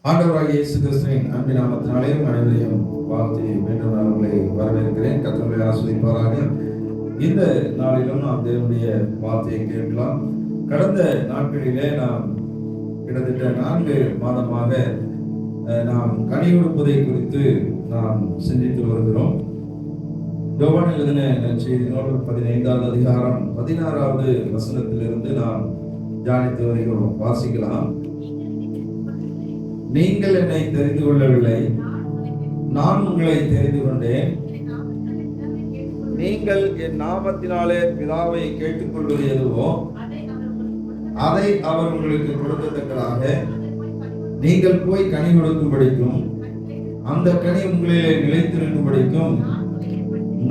ஆண்டவராகிய இயேசு கிறிஸ்துவின் அன்பின் நாமத்தினாலே அனைவரையும் வாழ்த்தி மீண்டும் நான் உங்களை வரவேற்கிறேன். கர்த்தரை ஆசீர்வதிப்பாராக. இந்த நாளிலும் நாம் தேவனுடைய வார்த்தையை கேட்கலாம். கடந்த நாட்களிலே நாம் கிட்டத்தட்ட 4 மாதமாக நாம் கனி கொடுப்பதை குறித்து நாம் சிந்தித்து வருகிறோம். யோவான் எழுதின நற்செய்தி நூல் 15வது அதிகாரம் 16வது வசனத்திலிருந்து நாம் தியானித்து வருகிறோம். வாசிக்கலாம். நீங்கள் என்னை தெரிந்து கொள்ளவில்லை, நான் உங்களை தெரிந்து கொண்டேன். நீங்கள் என் நாமத்தினாலே பிதாவை கேட்டுக்கொள்வது எதுவோ அதை அவர் உங்களுக்கு கொடுக்கத்தக்கதாக நீங்கள் போய் கனி கொடுக்கும்படிக்கும் அந்த கனி உங்களிலே நிலைத்திருக்கும்படிக்கும்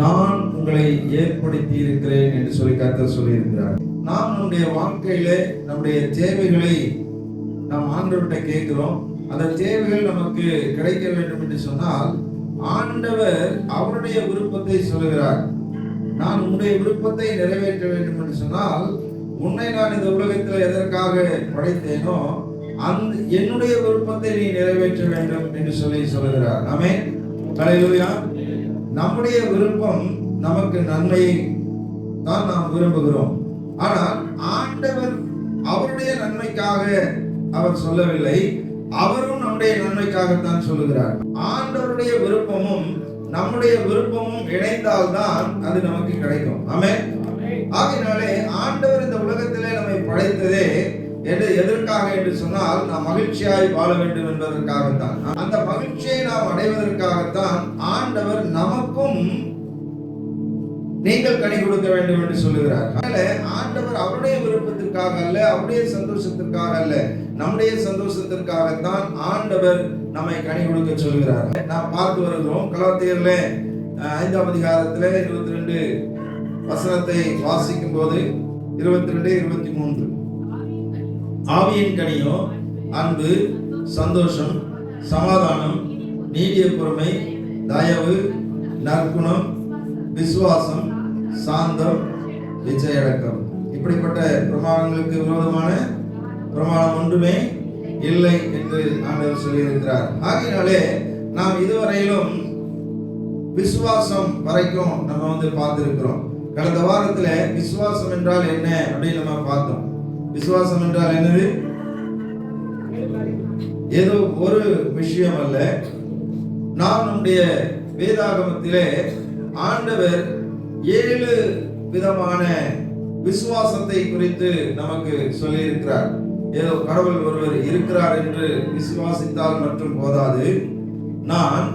நான் உங்களை ஏற்படுத்தி இருக்கிறேன் என்று சொல்லி கர்த்தர் சொல்லியிருக்கிறார். நாம் நம்முடைய வாழ்க்கையிலே நம்முடைய தேவைகளை நாம் ஆண்டவர்கிட்ட கேட்கிறோம். அந்த தேவைகள் நமக்கு கிடைக்க வேண்டும் என்று சொன்னால் ஆண்டவர் அவருடைய விருப்பத்தை சொல்லுகிறார். நான் உன்னுடைய விருப்பத்தை நிறைவேற்ற வேண்டும் என்று சொன்னால் உன்னை நான் இந்த உலகத்தில் எதற்காக படைத்தேனோ என்னுடைய விருப்பத்தை நீ நிறைவேற்ற வேண்டும் என்று சொல்லுகிறார். ஆமென். ஹல்லேலூயா. நம்முடைய விருப்பம் நமக்கு நன்மையை தான் நாம் விரும்புகிறோம். ஆனால் ஆண்டவர் அவருடைய நன்மைக்காக அவர் சொல்லவில்லை, அவரும் நம்முடைய நன்மைக்காகத்தான் சொல்லுகிறார். ஆண்டவருடைய விருப்பமும் நம்முடைய விருப்பமும் இணைந்தால்தான் அது நமக்கு கிடைக்கும். ஆமென். ஆகையினாலே ஆண்டவர் இந்த உலகத்திலே நம்மை படைத்ததே எதற்காக என்று சொன்னால் நாம் மகிழ்ச்சியாய் வாழ வேண்டும் என்பதற்காகத்தான். அந்த மகிழ்ச்சியை நாம் அடைவதற்காகத்தான் ஆண்டவர் நமக்கும் நீங்கள் கனி கொடுக்க வேண்டும் என்று சொல்லுகிறார். ஆண்டவர் அவருடைய விருப்பத்திற்காக அல்ல, அவருடைய சந்தோஷத்திற்காக அல்ல, நம்முடைய சந்தோஷத்திற்காகத்தான் ஆண்டவர் நம்மை கனி கொடுக்க சொல்கிறார். நாம் பார்த்து வருகிறோம். கலாத்தியர்ல 5ஆம் அதிகாரத்திலே 22 வசனத்தை வாசிக்கும் போது 22, 23 ஆவியின் கனியோ அன்பு, சந்தோஷம், சமாதானம், நீடிய பொறுமை, தயவு, நற்குணம், விசுவாசம், சாந்தம், இச்சையடக்கம். இப்படிப்பட்ட பிரமாணங்களுக்கு விரோதமான பிரமாணம் ஒன்றுமே இல்லை என்று ஆண்டவர் சொல்லியிருக்கிறார். ஆகையினாலே நாம் இதுவரையிலும் விசுவாசம் வரைக்கும் நம்ம பார்த்திருக்கிறோம். கடந்த வாரத்துல விசுவாசம் என்றால் என்ன அப்படின்னு நம்ம பார்த்தோம். விசுவாசம் என்றால் என்னது? ஏதோ ஒரு விஷயம் அல்ல. நாம் நம்முடைய வேதாகமத்திலே ஆண்டவர் 7 விதமான விசுவாசத்தை குறித்து நமக்கு சொல்லியிருக்கிறார். ஏதோ கடவுள் ஒருவர் இருக்கிறார் என்று விசுவாசித்தால் மட்டும் போதாது, நான்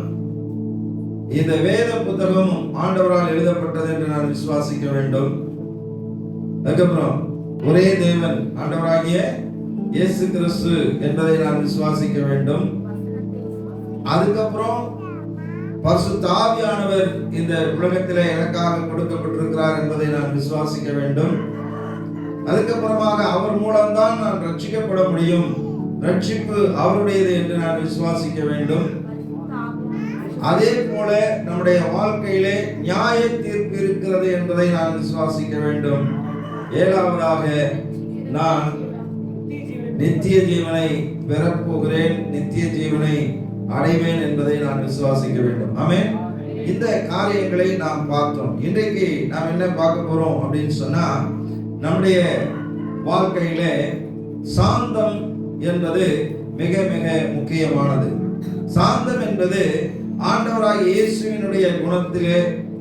இந்த வேத புத்தகம் ஆண்டவரால் எழுதப்பட்டது என்று நான் விசுவாசிக்க வேண்டும். அதுக்கப்புறம் ஒரே தேவன் ஆண்டவராகிய இயேசு கிறிஸ்து என்பதை நான் விசுவாசிக்க வேண்டும். அதுக்கப்புறம் பரிசுத்த ஆவியானவர் இந்த உலகத்திலே எனக்காக கொடுக்கப்பட்டிருக்கிறார் என்பதை நான் விசுவாசிக்க வேண்டும். அதுக்கப்புறமாக அவர் மூலம்தான் நான் ரட்சிக்கப்பட முடியும், ரட்சிப்பு அவருடையது என்று நான் விசுவாசிக்க வேண்டும். அதே போல நம்முடைய வாழ்க்கையிலே நியாய தீர்ப்பு இருக்கிறது என்பதை நான் விசுவாசிக்க வேண்டும். 7ஆவதாக நான் நித்திய ஜீவனை பெறப்போகிறேன், நித்திய ஜீவனை அடைவேன் என்பதை நான் விசுவாசிக்க வேண்டும். ஆமென். இந்த காரியங்களை நாம் பார்த்தோம். இன்றைக்கு நாம் என்ன பார்க்க போறோம் அப்படின்னு சொன்னா, நம்முடைய வாழ்க்கையிலே சாந்தம் என்பது மிக மிக முக்கியமானது. சாந்தம் என்பது ஆண்டவராகிய இயேசுவினுடைய குணத்திலே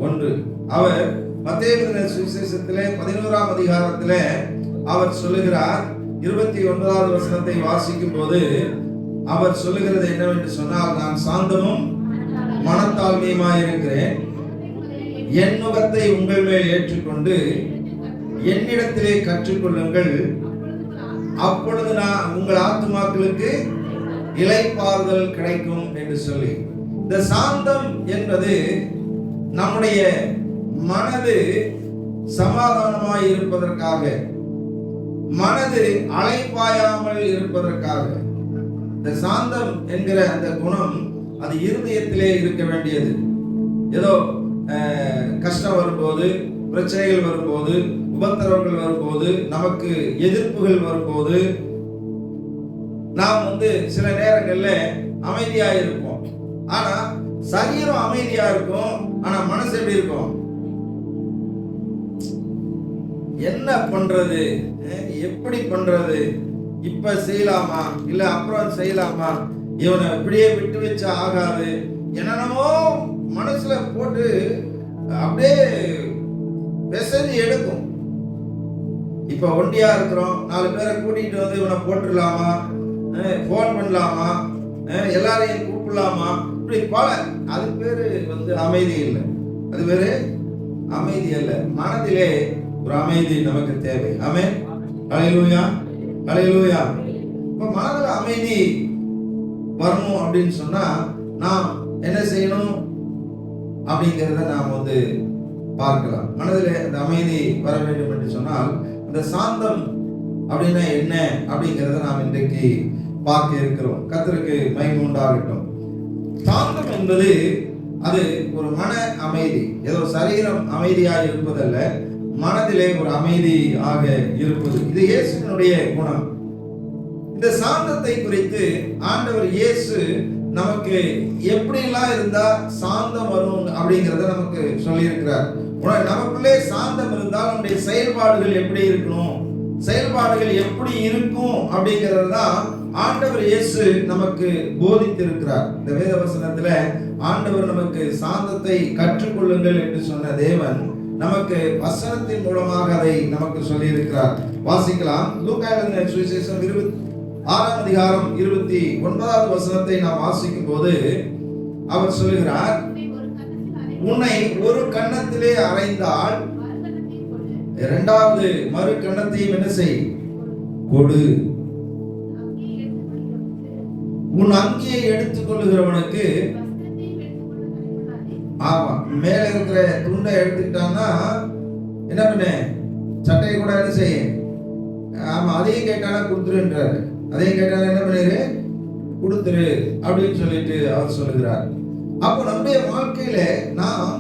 ஒன்று. அவர் மத்தேயு எழுதின சுவிசேஷத்திலே 11ஆம் அதிகாரத்திலே அவர் சொல்லுகிறார். 29வது வசனத்தை வாசிக்கும் போது அவர் சொல்லுகிறது என்னவென்று சொன்னால், நான் சாந்தமும் மனத்தாழ்மையுமாய் இருக்கிறேன், என் நுகத்தை உங்கள் மேல் ஏற்றுக்கொண்டு என்னிடத்திலே கற்றுக்கொள்ளுங்கள், அப்பொழுது நான் உங்கள் ஆத்துமாக்களுக்கு இளைப்பாறுதல் கிடைக்கும் என்று சொல்லி, இந்த சாந்தம் என்பது நம்முடைய மனது சமாதானமாய் இருப்பதற்காக, மனது அலைப்பாயாமல் இருப்பதற்காக. இந்த சாந்தம் என்கிற அந்த குணம் அது இருதயத்திலே இருக்க வேண்டியது. ஏதோ கஷ்டம் வரும்போது, பிரச்சனைகள் வரும்போது, உபத்திரவங்கள் வரும்போது, நமக்கு எதிர்ப்புகள் வரும்போது நாம் சில நேரங்கள்ல அமைதியா இருப்போம். ஆனா சரீரம் அமைதியா இருக்கும், ஆனா மனசு எப்படி இருக்கும்? என்ன பண்றது, எப்படி பண்றது, இப்ப செய்யலாமா இல்ல அப்புறம் செய்யலாமா, இவனை இப்படியே விட்டு வச்ச ஆகாது, என்னென்னமோ மனசுல போட்டு அப்படியே மெசேஜ் எடுக்கும். இப்ப ஒண்டியா இருக்கிறோம், 4 பேரை கூட்டிட்டு வந்து இவனை போட்டுடலாமா, போன் பண்ணலாமா, எல்லாரையும் கூப்பிடலாமா, இப்படி பல. அது பேரு அமைதி இல்லை, அது பேரு அமைதி அல்ல. மனதிலே ஒரு அமைதி நமக்கு தேவை. ஆமென், ஹல்லேலூயா, ஹல்லேலூயா. இப்ப மனதில் அமைதி வரணும் அப்படின்னு சொன்னா நாம் என்ன செய்யணும் அப்படிங்கிறத நாம் பார்க்கலாம். மனதில் அந்த அமைதி வர வேண்டும் என்று சொன்னால் இந்த சாந்தம் அப்படின்னா என்ன அப்படிங்கிறத நாம் இன்றைக்கு பார்க்க இருக்கிறோம். கர்த்தருக்கு மகிமை உண்டாகட்டும். சாந்தம் என்பது அது ஒரு மன அமைதி, ஏதோ சரீரம் அமைதியாக இருப்பதல்ல, மனதிலே ஒரு அமைதியாக இருப்பது. இது இயேசுவினுடைய குணம். இந்த சாந்தத்தை குறித்து ஆண்டவர் இயேசு நமக்கு எப்படிலாம் இருந்தா சாந்தம் வரும் அப்படிங்கிறத நமக்கு சொல்லி இருக்கிறார். நமக்குள்ளே சாந்தம் இருந்தால் நம்முடைய செயல்பாடுகள் எப்படி இருக்கணும், செயல்பாடுகள் எப்படி இருக்கும் அப்படிங்கிறது தான் ஆண்டவர் இயேசு நமக்கு போதித்திருக்கிறார். இந்த வேத வசனத்துல ஆண்டவர் நமக்கு சாந்தத்தை கற்றுக்கொள்ளுங்கள் என்று சொன்ன தேவன் நமக்கு வசனத்தின் மூலமாக அதை நமக்கு சொல்லி இருக்கிறார். வாசிக்கலாம். லூக்கா எழுதின சுவிசேஷம் 6ஆம் அதிகாரம் 29வது வசனத்தை நாம் வாசிக்கும் போது அவர் சொல்லுகிறார், உன்னை ஒரு கன்னத்திலே அறைந்தால் இரண்டாவது மறு கன்னத்தையும் என்ன செய், கொடு. உன் அங்கியை எடுத்துக் கொள்ளுகிறவனுக்கு, ஆமா, மேல இருக்கிற துண்டை எடுத்துக்கிட்டான்னா என்ன பண்ண, சட்டையை கூட என்ன செய்ய, ஆமா, அதையும் கேட்டானா கொடுத்துருன்றாரு. அதையும் கேட்டானா என்ன பண்ணிரு, கொடுத்துரு அப்படின்னு சொல்லிட்டு அவர் சொல்லுகிறார். அப்போ நம்முடைய வாழ்க்கையில நாம்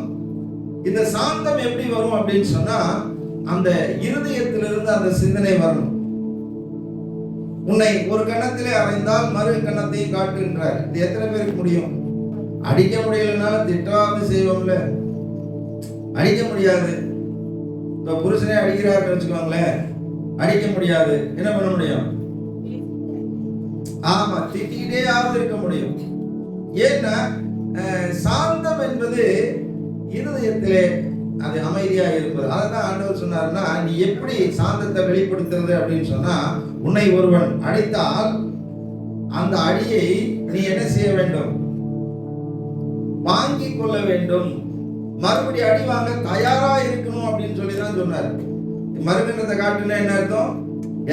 இந்த சாந்தம் எப்படி வரும் அப்படின்னு சொன்னா அந்த இருதயத்திலிருந்து அந்த சிந்தனை வரணும். உன்னை ஒரு கன்னத்திலே அறைந்தால் மறு கன்னத்தையும் காட்டுகின்றார். இது எத்தனை பேருக்கு முடியும்? அடிக்க முடியலனாலும் திட்டாவது செய்வோம்ல, அடிக்க முடியாது. இப்ப புருஷனே அடிக்கிறாருன்னு வச்சுக்கோங்களேன், அடிக்க முடியாது, என்ன பண்ண முடியும்? ஆமா, திட்டிகிட்டேயாவது இருக்க முடியும். ஏன்னா சாந்தம் என்பது இருதயத்திலே அது அமைதியா இருப்பது. அதான் ஆண்டவர் சொன்னார்னா, நீ எப்படி சாந்தத்தை வெளிப்படுத்துறது அப்படின்னு சொன்னா, உன்னை ஒருவன் அடித்தால் அந்த அடியை நீ என்ன செய்ய வேண்டும், வாங்கி கொள்ள வேண்டும். மறுபடி அடி வாங்க தயாரா இருக்கணும் அப்படின்னு சொல்லி தான் சொன்னார். மறுகண்டத்தை காட்டுனா என்ன அர்த்தம்?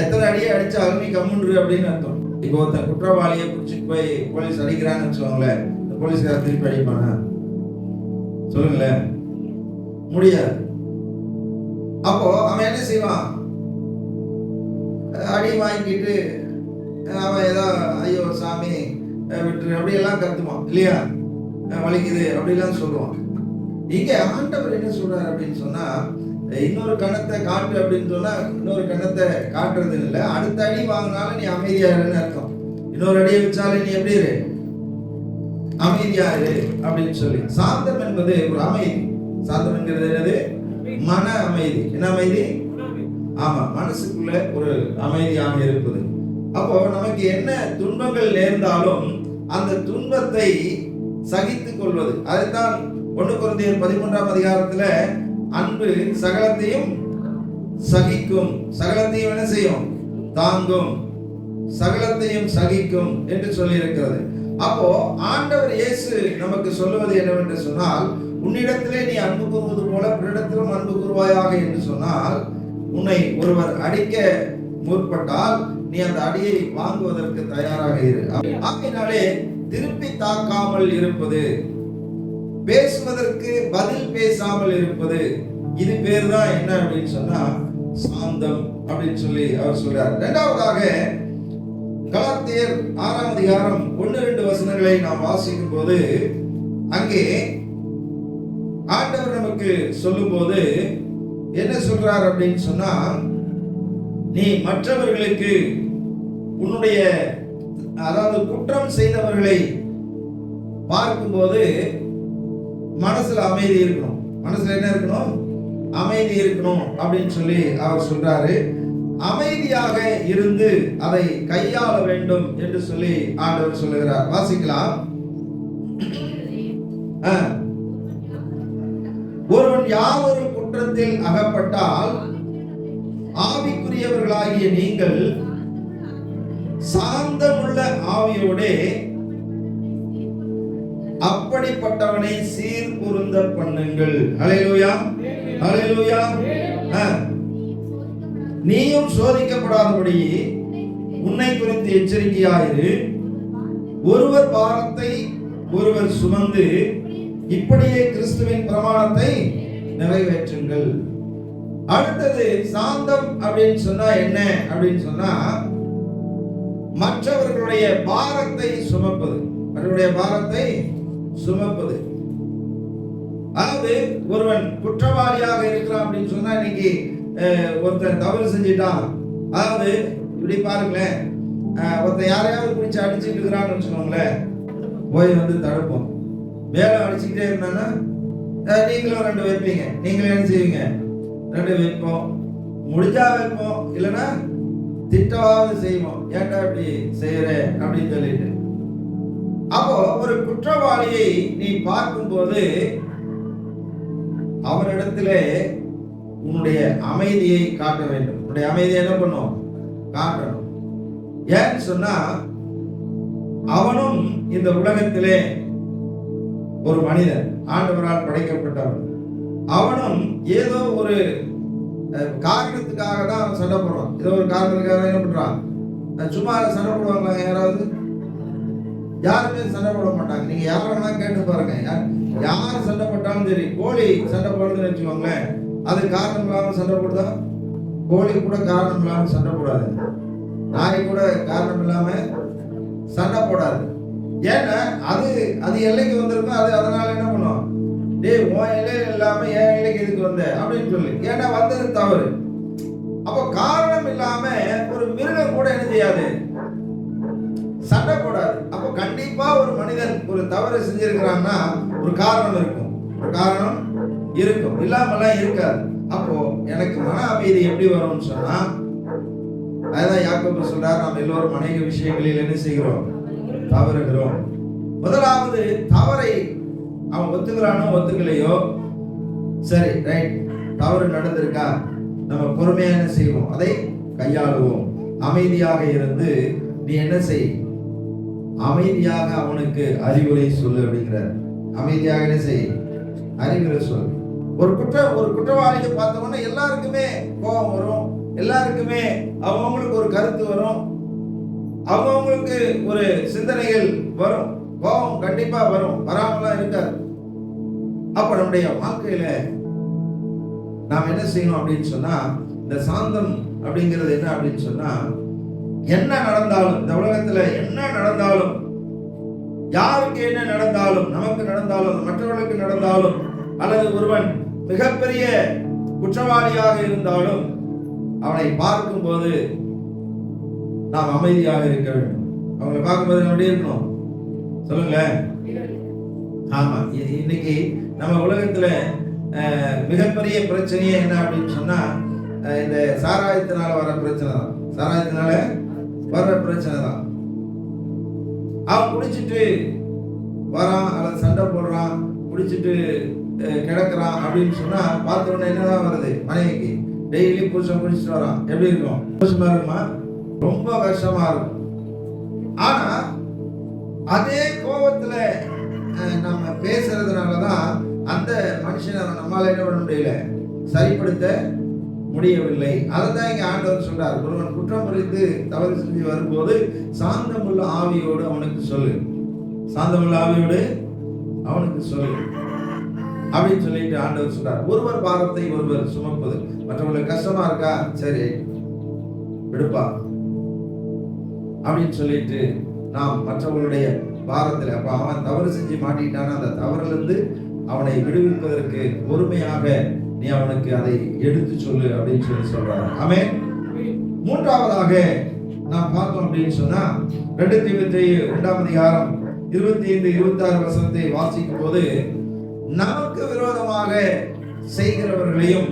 எத்தனை அடியை அடிச்சாலும் நீ கம்முன்று அப்படின்னு அர்த்தம். இப்போ ஒருத்தன் குற்றவாளியை பிடிச்சிட்டு போய் போலீஸ் அடிக்கிறான்னு வச்சுக்கோங்களேன், போலீஸ்கார திருப்பி அடிப்பானா? சொல்லுங்களேன், முடியாது. அப்போ அவன் என்ன செய்வான், அடி வாங்கிட்டு அவன் ஏதோ ஐயோ சாமி விட்டு அப்படியெல்லாம் கத்துவான் இல்லையா, வலிக்குது அப்படிலாம் சொல்லுவான். இங்க ஆண்டவர் என்ன சொல்றாரு அப்படின்னு சொன்னா, இன்னொரு கணத்தை காட்டு அப்படின்னு சொன்னா இன்னொரு கணத்தை காட்டுறது இல்லை, அடுத்த அடி வாங்கினாலும் நீ அமைதியா இருன்னு அர்த்தம். இன்னொரு அடியை வச்சாலும் நீ எப்படி இரு, அமைதியா இரு அப்படின்னு சொல்லி. சாந்தம் என்பது ஒரு அமைதி. சாந்தம் என்கிறது என்னது? மன அமைதி. என்ன அமைதி? ஆமா, மனசுக்குள்ள ஒரு அமைதியாக இருப்பது. அப்போ நமக்கு என்ன துன்பங்கள் நேர்ந்தாலும் அந்த துன்பத்தை சகித்துக் கொள்வது. அதுதான் 1 கொரிந்தியர் 13ஆம் அதிகாரத்துல அன்பு சகலத்தையும் சகிக்கும், சகலத்தையும் என்ன செய்யும், தாங்கும், சகலத்தையும் சகிக்கும் என்று சொல்லி இருக்கிறது. அப்போ ஆண்டவர் இயேசு நமக்கு சொல்லுவது என்னவென்று சொன்னால், உன்னிடத்திலே நீ அன்பு கூறுவது போல பிறரிடத்திலும் அன்பு கூறுவாயாக என்று சொன்னால், உன்னை ஒருவர் அடிக்க முற்பட்டால் நீ அந்த அடியை வாங்குவதற்கு தயாராக இரு. ஆகையினாலே திருப்பி தாக்காமல் இருப்பது, பேசுவதற்கு பதில் பேசாமல் இருப்பது, இது பேர் தான் என்ன அப்படின்னு சொன்னா சாந்தம் அப்படின்னு சொல்லி அவர் சொல்றார். இரண்டாவதாக கலாத்தியர் 6ஆம் அதிகாரம் 1-2 வசனங்களை நாம் வாசிக்கும் போது அங்கே ஆண்டவர் நமக்கு சொல்லும் போது என்ன சொல்றார் அப்படின்னு சொன்னா, நீ மற்றவர்களுக்கு உன்னுடைய அதாவது குற்றம் செய்தவர்களை பார்க்கும்போது மனசுல அமைதி இருக்கணும். மனசுல என்ன இருக்கணும்? அமைதி இருக்கணும் அப்படின்னு சொல்லி அவர் சொல்றாரு. அமைதியாக இருந்து அதை கையாள வேண்டும் என்று சொல்லி ஆண்டவர் சொல்லுகிறார். வாசிக்கலாம். ஒருவன் யாவொரு குற்றத்தில் அகப்பட்டால் ஆவிக்குரியவர்களாகிய நீங்கள் சாந்தமுள்ள ஆவியோடே அப்படிப்பட்டவனை சீர்பொருந்த பண்ணுங்கள். ஹல்லேலூயா, ஹல்லேலூயா. நீயும் சோதிக்கப்படாதபடி உன்னை குறித்து எச்சரிக்கையாயிரு. ஒருவர் பாரத்தை ஒருவர் சுமந்து இப்படியே கிறிஸ்துவின் பிரமாணத்தை நிறைவேற்றுங்கள். அடுத்தது சாந்தம் அப்படின்னு சொன்னா என்ன அப்படின்னு சொன்னா மற்றவர்களுடைய பாரத்தை சுமப்பது. மற்றவருடைய பாரத்தை சுமப்பது. அதாவது ஒருவன் குற்றவாளியாக இருக்கிறான் அப்படின்னு சொன்னா, இன்னைக்கு ஒருத்தன் தவறு செஞ்சிட்டான். அதாவது இப்படி பாருங்களேன், ஒருத்தன் யாரையாவது பிடிச்சி அடிச்சுட்டு இருக்கிறான்னு வச்சுக்கோங்களேன், போய் வந்து தடுப்போம். மேல அடிச்சுக்கிட்டே இருந்தான்னா நீங்களும் 2 வைப்பீங்க. நீங்களும் என்ன செய்வீங்க? 2 வைப்போம். முடிஞ்சா வைப்போம், இல்லைன்னா திட்டவாவது செய்வோம். ஏன்டா இப்படி செய்யற அப்படின்னு சொல்லிட்டு. அப்போ ஒரு குற்றவாளியை நீ பார்க்கும்போது அவரிடத்திலே உன்னுடைய அமைதியை காட்ட வேண்டும். உன்னுடைய அமைதியை என்ன பண்ணும்? காட்டணும். ஏன்னு சொன்னா அவனும் இந்த உலகத்திலே ஒரு மனிதன், ஆண்டவரால் படைக்கப்பட்டவன். அவனும் ஏதோ ஒரு காரணத்துக்காக தான் சண்டை போடுறான். ஏதோ ஒரு காரணத்துக்காக என்ன பண்றான்? சும்மா சண்டை போடுவாங்களா யாராவது? யாருமே சண்டை போட மாட்டாங்க. நீங்க யாரென்னா கேட்டு பாருங்க. யார் சண்டை போட்டாலும் சரி, கோழி சண்டை போடுறதுன்னு வச்சுக்கோங்களேன், அது காரணம் இல்லாம சண்டை போடுதா? கோழி கூட காரணம் இல்லாம சண்டை போடாது. நாய் கூட காரணம் இல்லாம சண்டை போடாது. ஏன்னா அது எல்லைக்கு வந்திருக்கும். அது அதனால என்ன பண்ணும்? டேய், உன் எல்லையில இல்லாம என் எல்லைக்கு எதுக்கு வந்த அப்படின்னு சொல்லி. ஏன்னா வந்தது தவறு. அப்ப காரணம் இல்லாம ஒரு மிருகம் கூட என்ன செய்யாது? சண்டை போடாது. அப்ப கண்டிப்பா ஒரு மனிதன் ஒரு தவறு செஞ்சிருக்கிறான்னா ஒரு காரணம் இருக்கும். ஒரு காரணம் இருக்கும், இல்லாமலாம் இருக்காது. அப்போ எனக்கு மன அமைதி எப்படி வரும்னு சொன்னா, அதான் யாக்கோபு சொல்றார், நாம் எல்லோரும் அநேக விஷயங்களில் என்ன செய்கிறோம்? தவறுகிறோம். முதலாவது தவறை அவன் ஒத்துக்கிறானோ ஒத்துக்கலையோ, சரி ரைட், தவறு நடந்திருக்கா, நம்ம பொறுமையா என்ன செய்வோம்? அதை கையாளுவோம். அமைதியாக இருந்து நீ என்ன செய்? அமைதியாக அவனுக்கு அறிவுரை சொல்லு அப்படிங்கிறார். அமைதியாக என்ன செய்? அறிவுரை சொல்லு. ஒரு குற்றவாளியை பார்த்தோம்னா எல்லாருக்குமே கோபம் வரும். எல்லாருக்குமே அவங்களுக்கு ஒரு கருத்து வரும். அவங்களுக்கு ஒரு சிந்தனைகள் வரும். கோபம் கண்டிப்பா வரும், வராமலாம் இருக்காது. அப்ப நம்முடைய வாழ்க்கையில நாம் என்ன செய்யணும் அப்படின்னு சொன்னா, இந்த சாந்தம் அப்படிங்கிறது என்ன அப்படின்னு சொன்னா, என்ன நடந்தாலும், இந்த உலகத்துல என்ன நடந்தாலும், யாருக்கு என்ன நடந்தாலும், நமக்கு நடந்தாலும், மற்றவர்களுக்கு நடந்தாலும், அல்லது ஒருவன் மிகப்பெரிய குற்றவாளியாக இருந்தாலும் அவனை பார்க்கும்போது நாம் அமைதியாக இருக்க வேண்டும். அவங்களை பார்க்கும்போது எப்படி இருக்கணும்? சொல்லுங்க. ஆமா, இன்னைக்கு நம்ம உலகத்துல மிகப்பெரிய பிரச்சனையே என்ன அப்படின்னு சொன்னா, இந்த சாராயத்தினால வர பிரச்சனை தான். சாராயத்தினால வர்ற பிரச்சனை தான். அவன் குடிச்சிட்டு வரான் அல்லது சண்டை போடுறான், குடிச்சிட்டு கிடக்குறான் அப்படின்னு சொன்னா பார்த்த உடனே என்னதான் வருது? மனைவிக்கு டெய்லி புருஷன் குடிச்சிட்டு வரான், எப்படி இருக்கும்? கஷ்டமா இருக்குமா? ரொம்ப கஷ்டமா இருக்கும். ஆனா அதே கோபத்துல நம்ம பேசுறதுனாலதான் அந்த மனுஷனை நம்மளால என்ன பண்ண முடியல? சரிப்படுத்த முடியவில்லை. அதைதான் இங்க ஆண்டவர் சொல்றார். ஒருவன் குற்றம் புரிந்து தவறு செஞ்சு வரும்போது சாந்தமுள்ள ஆவியோடு அவனுக்கு சொல்லு. சாந்தமுள்ள ஆவியோடு அவனுக்கு சொல்லு அப்படின்னு சொல்லிட்டு ஆண்டவர் சொல்றார். ஒருவர் பாரத்தை ஒருவர் சுமப்பது. மற்றவங்களுக்கு கஷ்டமா இருக்கா? சரி விடுப்பா அப்படின்னு சொல்லிட்டு நாம் மற்றவர்களுடைய பாரத்தில், அப்ப அவன் தவறு செஞ்சு மாட்டிட்டான அந்த தவறுல இருந்து அவனை விடுவிப்பதற்கு பொறுமையாக நீ அவனுக்கு அதை எடுத்து சொல்லு அப்படின்னு சொல்லி சொல்றாரு. ஆமென். மூன்றாவதாக நாம் பார்த்தோம் அப்படின்னு சொன்னா 2 தீமோத்தேயு 2ஆம் அதிகாரம் 25-26 வசனத்தை வாசிக்கும் போது, நமக்கு விரோதமாக செய்கிறவர்களையும்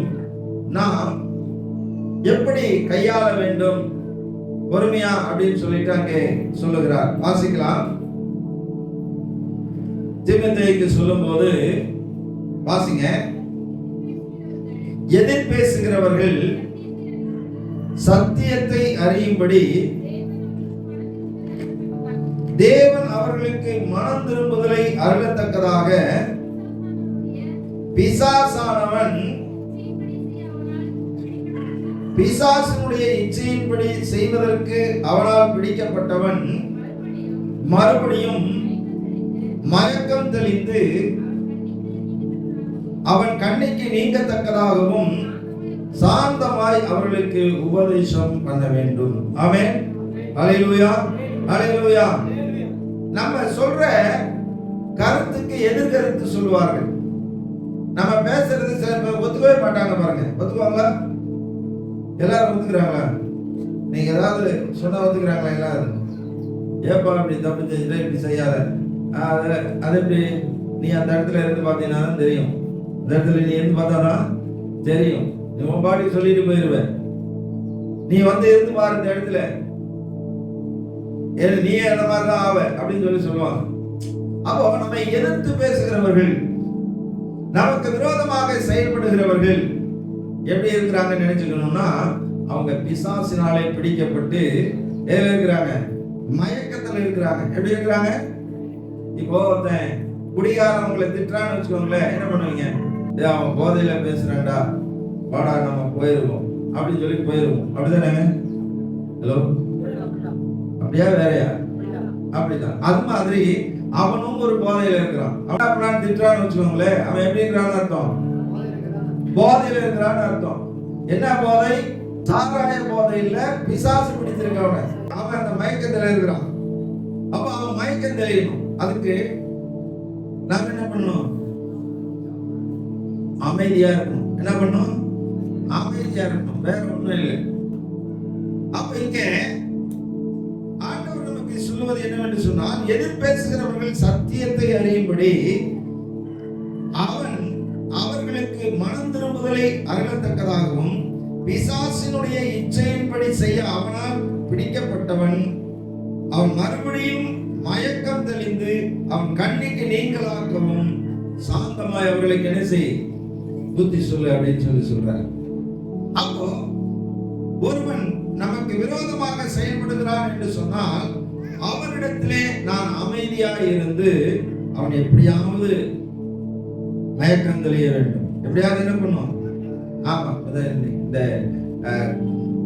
நாம் எப்படி கையாள வேண்டும் பொறுமையா அப்படின்னு சொல்லிட்டு அங்கே சொல்லுகிறார். வாசிக்கலாம். தீமோத்தேயுக்கு சொல்லும்போது வாசிங்க. எதிர் பேசுகிறவர்கள் சத்தியத்தை அறியும்படி தேவன் அவர்களுக்கு மனம் திரும்புதலை அருளத்தக்கதாக பிசாசானவன் பிசாசினுடைய இச்சையின்படி செய்வதற்கு அவனால் பிடிக்கப்பட்டவன் மறுபடியும் மயக்கம் தெளிந்து அவன் கண்ணிக்கு நீங்கத்தக்கதாகவும் சாந்தமாய் அவர்களுக்கு உபதேசம் பண்ண வேண்டும். ஆமென். அல்லேலூயா, அல்லேலூயா. நம்ம சொல்ற கருத்துக்கு எதிர்கருத்து சொல்லுவார்கள். நம்ம பேசுறது சில பேர் ஒத்துக்கவே மாட்டாங்க. பாருங்க, ஒத்துக்குவாங்களா? எல்லாரும் ஒத்துக்கிறாங்களா? நீங்க ஏதாவது சொன்னா ஒத்துக்கிறாங்களா? எல்லாரும் ஏப்பா இப்படி தப்பு செஞ்சுட்டு இப்படி செய்யாத, அது எப்படி நீ அந்த இடத்துல இருந்து பார்த்தீங்கன்னா தான் தெரியும். அந்த இடத்துல நீ இருந்து பார்த்தாதான் தெரியும். நீ உன் பாட்டி சொல்லிட்டு போயிருவ. நீ வந்து இருந்து பாரு இந்த இடத்துல, நீ அந்த மாதிரிதான் ஆவ அப்படின்னு சொல்லுவாங்க. அப்போ நம்ம எதிர்த்து பேசுகிறவர்கள், நமக்கு விரோதமாக செயல்படுகிறவர்கள் எப்படி இருக்கிறாங்கன்னு நினைச்சுக்கணும்னா, அவங்க பிசாசினாலே பிடிக்கப்பட்டு எதுல இருக்கிறாங்க? மயக்கத்துல இருக்கிறாங்க. எப்படி இருக்கிறாங்க? இப்போ ஒருத்தன் குடிகாரன் உங்களை திட்டுறான்னு வச்சுக்கோங்களேன், என்ன பண்ணுவீங்க? அவன் போதையில பேசுறான்டா, வாடா நம்ம போயிருவோம் அப்படின்னு சொல்லி போயிருவோம். அப்படிதானே? ஹலோ, அப்படியா வேறையா? அப்படிதான். அது மாதிரி அவனும் ஒரு போதையில இருக்கிறான். அவன் அப்படின்னா திட்டுறான்னு வச்சுக்கோங்களேன், அவன் எப்படி இருக்கிறான்னு அர்த்தம்? போதையில இருக்கிறான்னு அர்த்தம். என்ன போதை? சாராய போதை இல்ல, பிசாசு பிடிச்சிருக்கவன். அவன் அந்த மயக்கத்துல இருக்கிறான். அப்ப அவன் மயக்கம் தெரியணும். அதுக்கு நாம என்ன பண்ணணும்? அமைதியா இருக்கணும். என்ன பண்ணணும்? அமைதியா இருக்கணும். வேற ஒண்ணும் இல்லை. அப்ப இங்க ஆண்டவர் நமக்கு சொல்லுவது என்னவென்று சொன்னால், எதிர் பேசுகிறவர்கள் சத்தியத்தை அறியும்படி அவன் அவர்களுக்கு மனம் திரும்புதலை அருளத்தக்கதாகவும் பிசாசினுடைய இச்சையின்படி செய்ய அவனால் பிடிக்கப்பட்டவன் அவன் மறுபடியும் மயக்கம் தெளிந்து அவன் கண்ணிக்கு நீங்களாக்கவும் சாந்தமாய் அவர்களுக்கு என்ன செய், புத்தி சொல்லு அப்படின்னு சொல்றார். அப்போ ஒருவன் நமக்கு விரோதமாக செயல்படுகிறான் என்று சொன்னால், அவனிடத்திலே நான் அமைதியாக இருந்து அவன் எப்படியாவது மயக்கம் தெளிய வேண்டும். எப்படியாவது என்ன பண்ணும்? ஆமா, இந்த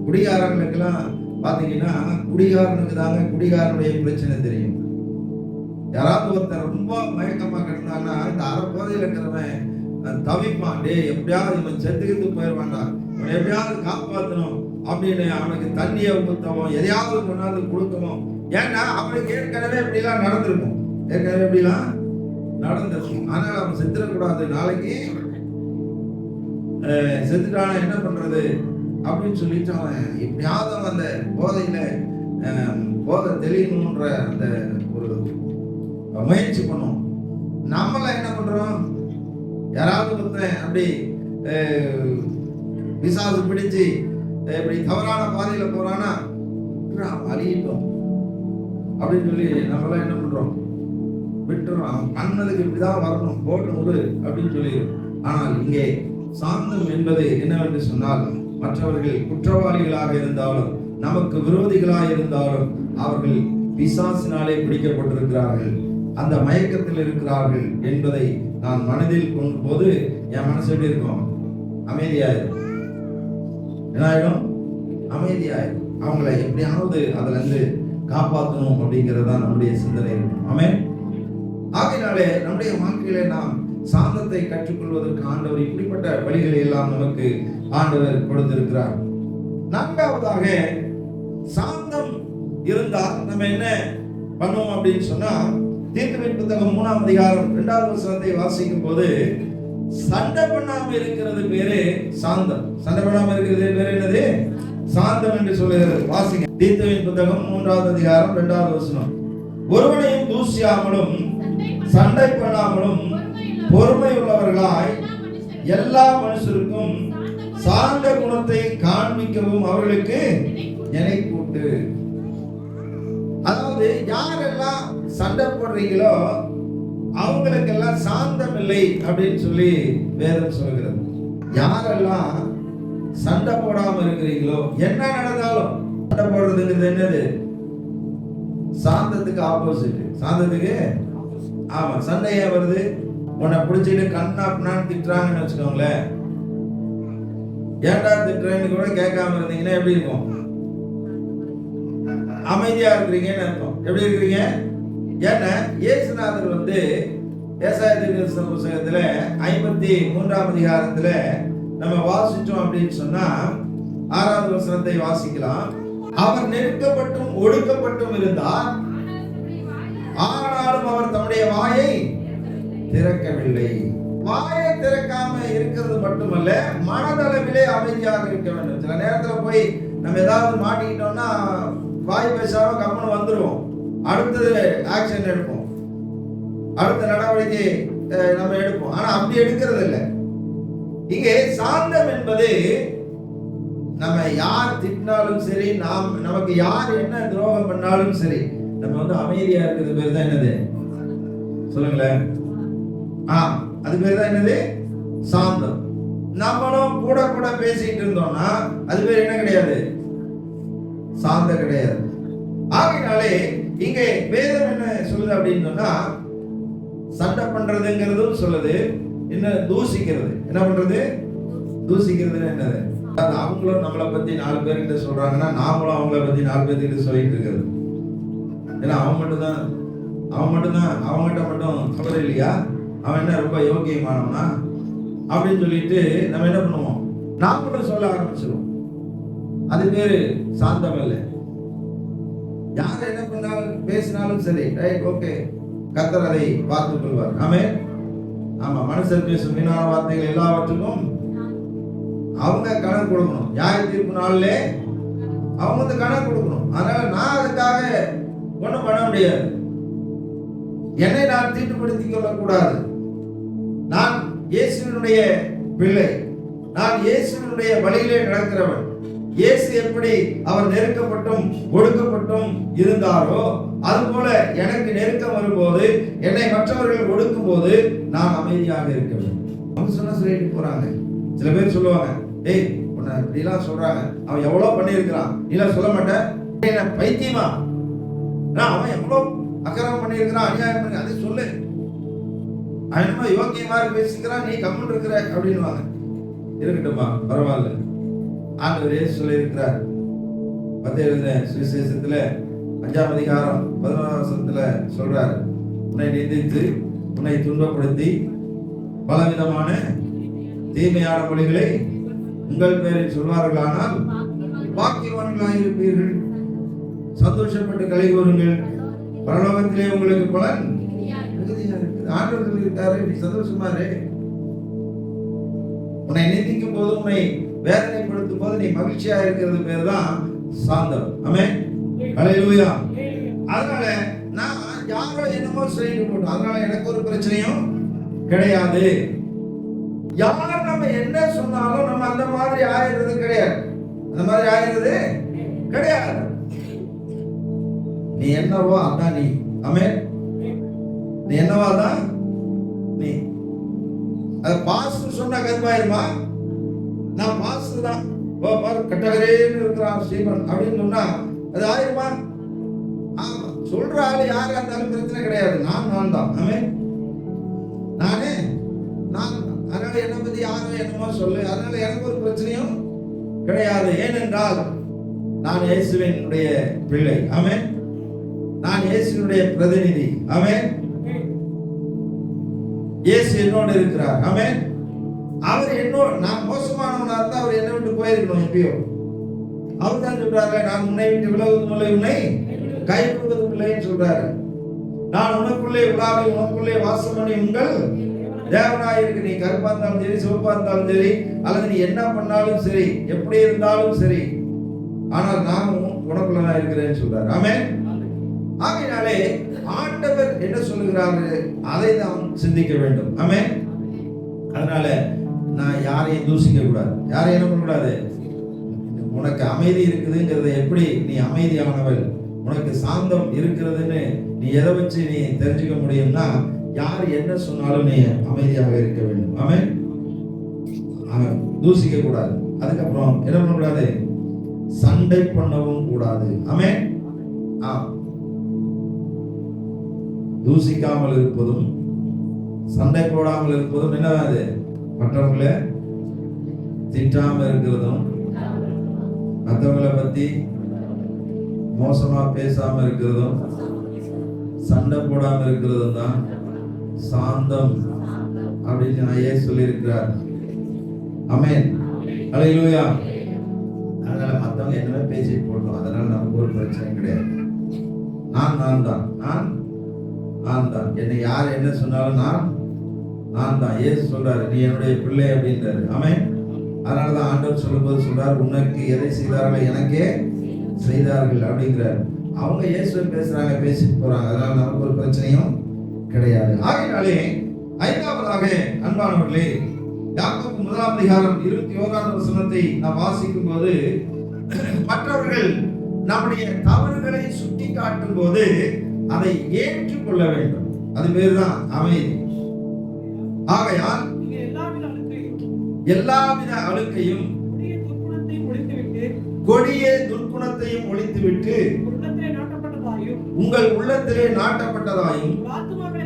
குடிகாரங்களுக்கெல்லாம் பாத்தீங்கன்னா, குடிகாரனுக்கு தாங்க குடிகாரனுடைய பிரச்சனை தெரியும். யாராவது ஒருத்தர் ரொம்ப மயக்கமா கிடந்தாங்கன்னா, இந்த அரை போதையில் இருக்கிறவன் தவிப்பான். டே, எப்படியாவது இவன் செத்துக்கிட்டு போயிடுவான்டா, இவன் எப்படியாவது காப்பாற்றணும் அப்படின்னு அவனுக்கு தண்ணியை ஊற்றவும் எதையாவது கொண்டாந்து கொடுக்கவும். ஏன்னா அவனுக்கு ஏற்கனவே இப்படிலாம் நடந்திருக்கும். ஏற்கனவே இப்படிலாம் நடந்திருக்கும். ஆனால் அவன் செத்துடக்கூடாது. நாளைக்கு செத்துட்டான என்ன பண்றது அப்படின்னு சொல்லிட்டு அவன் எப்படியாவது அந்த போதையில போதை தெளியணுன்ற அந்த ஒரு முயற்சி பண்ணும். நம்மள என்ன பண்றோம்? யாராவது ஒருத்தன் அப்படி பிசாசு பிடிச்சு இப்படி தவறான பாதையில போறானா, அழியிட்டோம் அப்படின்னு சொல்லி நம்மளாம் என்ன பண்றோம்? விட்டுறோம். அவன் பண்ணதுக்கு இப்படிதான் வரணும், போட்டு விடு அப்படின்னு சொல்லி. ஆனால் இங்கே சாந்தம் என்பது என்னவென்று சொன்னால், மற்றவர்கள் குற்றவாளிகளாக இருந்தாலும் நமக்கு விரோதிகளாக இருந்தாலும் அவர்கள் பிசாசினாலே பிடிக்கப்பட்டிருக்கிறார்கள், அந்த மயக்கத்தில் இருக்கிறார்கள் என்பதை நான் மனதில் கொண்டு போது என் மனசு எப்படி இருக்கும்? அமைதியாயிரும். என்ன ஆயிடும்? அமைதியாயிரும். அவங்களை எப்படியாவது அதுல இருந்து காப்பாற்றணும் அப்படிங்கிறது தான் நம்முடைய சிந்தனை இருக்கும். ஆமென். ஆகையினாலே நம்முடைய வாழ்க்கையிலே நாம் சாந்தத்தை கற்றுக்கொள்வதற்கு ஆண்டவர் இப்படிப்பட்ட வழிகளை எல்லாம் நமக்கு ஆண்டவர் கொடுத்திருக்கிறார். நான்காவதாக, சாந்தம் இருந்தால் நம்ம என்ன பண்ணுவோம் அப்படின்னு சொன்னா, தீர்க்கதரிசி புத்தகம் 3ஆம் அதிகாரம் 2வது வசனத்தை வாசிக்கும் போது, சண்டை பண்ணாம இருக்கிறது பேரு சாந்தம். சண்டை பண்ணாம இருக்கிறது பேரு என்னது? சாந்தம் என்று சொல்லுகிறது. வாசிங்க. தீத்துவின் புத்தகம் 3வது அதிகாரம் 2வது வசனம். ஒருவனையும் தூசியாமலும் சண்டை பண்ணாமலும் பொறுமை உள்ளவர்களாய் எல்லா மனுஷருக்கும் சாந்த குணத்தை காண்பிக்கவும் அவர்களுக்கு நினைப்பூட்டு. அதாவது யாரெல்லாம் சண்டை போடுறீங்களோ அவங்களுக்கெல்லாம் சாந்தம் இல்லை அப்படின்னு சொல்லி வேதம் சொல்கிறது. யாரெல்லாம் சண்டை போடாம இருக்கிறீங்களோ, என்ன நடந்தாலும் சண்டை போடுறதுங்கிறது என்னது? சாந்தத்துக்கு ஆப்போசிட். சாந்தத்துக்கு ஆமா. சண்டையே வருது, உன்னை பிடிச்சிட்டு கண்ணா பின்னான்னு திட்டுறாங்கன்னு வச்சுக்கோங்களேன். ஏன்டா திட்டுறேன்னு கூட கேட்காம இருந்தீங்கன்னா எப்படி இருக்கும்? அமைதியா இருக்கிறீங்கன்னு அர்த்தம். எப்படி இருக்கிறீங்க? ஏன்னா இயேசுநாதர் ஏசாயா தீர்க்கதரிசன புத்தகத்துல 53ஆம் அதிகாரத்துல நம்ம வாசிச்சோம் அப்படின்னு சொன்னா 6வது வசனத்தை வாசிக்கலாம். அவர் நெருக்கப்பட்டும் ஒடுக்கப்பட்டும் இருந்தார், ஆனாலும் அவர் தம்முடைய வாயை திறக்கவில்லை. வாயை திறக்காம இருக்கிறது மட்டுமல்ல, மனதளவிலே அமைதியாக இருக்க வேண்டும். சில நேரத்துல போய் நம்ம ஏதாவது மாட்டிக்கிட்டோம்னா வாய் பேசாம கம்முன்னு வந்துருவோம். அடுத்தது ஆக்ஷன் எடுப்போம், அடுத்த நடவடிக்கை நம்ம எடுப்போம். ஆனா அப்படி எடுக்கிறது இல்லை. இங்கே சாந்தம் என்பது நம்ம யார் திட்டினாலும் சரி, நமக்கு யார் என்ன துரோகம் பண்ணாலும் சரி, நம்ம அமைதியா இருக்கிறது பேர் தான் என்னது? சொல்லுங்களேன். அது பேர் தான் என்னது? சாந்தம். நம்மளும் கூட கூட பேசிட்டு இருந்தோம்னா அது பேர் என்ன கிடையாது? சாந்தம் கிடையாது. ஆகையினாலே இங்கே வேதம் என்ன சொல்லுது அப்படின்னு சொன்னா, சண்டை பண்றதுங்கிறதும் சொல்லுது, என்ன தூசிக்கிறது. என்ன பண்றது? தூசிக்கிறது என்னது? அவங்களும் நம்மளை பத்தி 4 பேர்கிட்ட சொல்றாங்கன்னா நாமளும் அவங்கள பத்தி 4 பேர்கிட்ட சொல்லிட்டு இருக்கிறது. ஏன்னா அவன் மட்டும்தான் அவங்ககிட்ட மட்டும் கவலை இல்லையா? அவன் என்ன ரொம்ப யோக்கியமானவனா அப்படின்னு சொல்லிட்டு நம்ம என்ன பண்ணுவோம்? நாமளும் சொல்ல ஆரம்பிச்சிருவோம். அது பேரு சாந்தம் இல்லை. யார் என்ன பண்ணாலும் பேசினாலும் சரி, ரைட், ஓகே, கர்த்தர் அதை பார்த்துக் கொள்வார். ஆமென். ஆமா, மனுஷர் பேசும் வீணான வார்த்தைகள் எல்லாவற்றுக்கும் அவங்க கணக்கு கொடுக்கணும். நியாய தீர்ப்பு நாளிலே அவங்க கணக்கு கொடுக்கணும். அதனால நான் அதுக்காக ஒன்றும் பண்ண முடியாது. என்னை நான் தீட்டுப்படுத்திக் கொள்ளக்கூடாது. நான் இயேசுவினுடைய பிள்ளை, நான் இயேசுவினுடைய வழியிலே நடக்கிறவன். இயேசு எப்படி அவர் நெருக்கப்பட்டும் ஒடுக்கப்பட்டும் இருந்தாரோ அதுபோல எனக்கு நெருக்கம் வரும்போது, என்னை மற்றவர்கள் ஒடுக்கும் போது நான் அமைதியாக இருக்க வேண்டும். அவங்க சொன்ன சொல்லிட்டு போறாங்க. சில பேர் சொல்லுவாங்க, ஏய் உன்னை இப்படிலாம் சொல்றாங்க, அவன் எவ்வளவு பண்ணியிருக்கிறான், நீலாம் சொல்ல மாட்டேன், என்ன பைத்தியமா, அவன் எவ்வளவு அக்கிரமம் பண்ணியிருக்கிறான், அநியாயம் பண்ணி, அதை சொல்லு, அவன் யோக்கியமா பேசிக்கிறான், நீ கம்முன்னு இருக்கிற அப்படின்னுவாங்க. இருக்கட்டுமா, பரவாயில்ல. ஆண்டவரே சொல்லியிருக்கிறார். மத்தேயு சுவிசேஷத்துல 5ஆம் அதிகாரம் 11ஆம் வசனத்துல சொல்றார், உன்னை நிந்தித்து உன்னை துன்பப்படுத்தி பலவிதமான தீமையான மொழிகளை உங்கள் பேரில் சொல்வார்களானால் பாக்கியவான்களாக இருப்பீர்கள், சந்தோஷப்பட்டு களி கூறுங்கள், பரலோகத்திலே உங்களுக்கு பலன் ஆண்டவர் சொல்லியிருக்காரு. நீ சந்தோஷமா இரு. உன்னை நிந்திக்கும் போது, உன்னை வேதனைப்படுத்தும் போது நீ மகிழ்ச்சியா இருக்கிறது பேர் தான் சாந்தம். ஆமென். ஹல்லேலூயா. அதனால நான் யாரோ என்னமோ சொல்லிட்டு போட்டோம், அதனால எனக்கு ஒரு பிரச்சனையும் கிடையாது. யார் நம்ம என்ன சொன்னாலும் நம்ம அந்த மாதிரி ஆயிடுறது கிடையாது. அந்த மாதிரி ஆயிடுறது கிடையாது. நீ என்னவோ அதான் நீ. ஆமென். நீ என்னவோ அதான் நீ. அது பாஸ்டர் சொன்னா கருமாயிருமா? நான் பாஸ்டர் தான், கட்டகரேன்னு இருக்கிறான் ஸ்ரீமன் அப்படின்னு சொன்னா அது ஆயிருமா? ஆமா, சொல்ற ஆளு யாரா இருந்தாலும் பிரச்சனை கிடையாது. நான் தான். ஆமென். நானே நான். அதனால என்னை பத்தி யாரும் என்னமோ சொல்லு, அதனால எனக்கு ஒரு பிரச்சனையும் கிடையாது. ஏனென்றால் நான் இயேசுவினுடைய பிள்ளை. ஆமென். நான் இயேசுவினுடைய பிரதிநிதி. ஆமென். இயேசு என்னோடு இருக்கிறார். ஆமென். அவர் என்னோடு, நான் மோசமானவனா இருந்தா அவர் என்னை விட்டு போயிருக்கணும் எப்பயோ. அவர் தான் சொல்றாரு, நான் உன்னை விட்டு விலகுவதும் இல்லை, உன்னை கைவிடுவதும் இல்லைன்னு சொல்றாரு. நான் உனக்குள்ளே உலாவி உனக்குள்ளே வாசம் பண்ணி உங்கள் தேவனாயிருக்கு. நீ கருப்பா இருந்தாலும் சரி, சிவப்பா இருந்தாலும் சரி, அல்லது நீ என்ன பண்ணாலும் சரி, எப்படி இருந்தாலும் சரி, ஆனால் நானும் உனக்குள்ளதான் இருக்கிறேன்னு சொல்றாரு. ஆமென். ஆகையினாலே ஆண்டவர் என்ன சொல்லுகிறாரு அதை நாம் சிந்திக்க வேண்டும். ஆமென். அதனால நான் யாரையும் தூசிக்க கூடாது, யாரையும் என்ன பண்ணக்கூடாது. உனக்கு அமைதி இருக்குதுங்கிறத எப்படி நீ அமைதியானவள், உனக்கு சாந்தம் இருக்கிறதுன்னு நீ எதை வச்சு நீ தெரிஞ்சுக்க முடியும்னா, யார் என்ன சொன்னாலும் நீ அமைதியாக இருக்க வேண்டும். ஆமென். தூசிக்க கூடாது. அதுக்கப்புறம் என்ன பண்ணக்கூடாது, சண்டை பண்ணவும் கூடாது. ஆமென். தூசிக்காமல் இருப்பதும் சண்டை போடாமல் இருப்பதும் என்னது, மற்றவங்களை திட்டாம இருக்கிறதும் மற்றவங்களை பத்தி மோசமா பேசாம இருக்கிறதும் சண்டை போடாம இருக்கிறதும் தான் சாந்தம் அப்படின்னு ஐயா சொல்லி இருக்கிறார். ஆமென். அல்லேலூயா. அதனால மற்றவங்க என்னவே பேசிட்டு போட்டோம், அதனால நமக்கு ஒரு பிரச்சனை கிடையாது. நான் தான் என்னை யார் என்ன சொன்னாலும் நான் தான். இயேசு சொல்றாரு, நீ என்னுடைய பிள்ளை அப்படின்றாரு. ஆமென். அதனாலதான் ஆண்டவர் சொல்லும்போது சொல்றாரு, உனக்கு எதை செய்தார்கள் எனக்கே செய்தார்கள் அப்படிங்கிறார். அவங்க இயேசுவை பேசுறாங்க, பேசிட்டு போறாங்க, அதனால நமக்கு ஒரு பிரச்சனையும் கிடையாது. ஆகையினாலே ஐந்தாவதாக அன்பானவர்களே, யாக்கோபு 1 அதிகாரம் 21 வசனத்தை நாம் வாசிக்கும் போது, மற்றவர்கள் நம்முடைய தவறுகளை சுட்டி காட்டும் போது அதை ஏற்றுக்கொள்ள வேண்டும். அது பேருதான் அமைதி. ஆகையால் எல்லாவித அழுக்கையும் கொடிய துர்க்குணத்தையும் ஒழித்துவிட்டு உங்கள் உள்ளத்திலே நாட்டப்பட்டதாயும் ஆத்துமாக்களை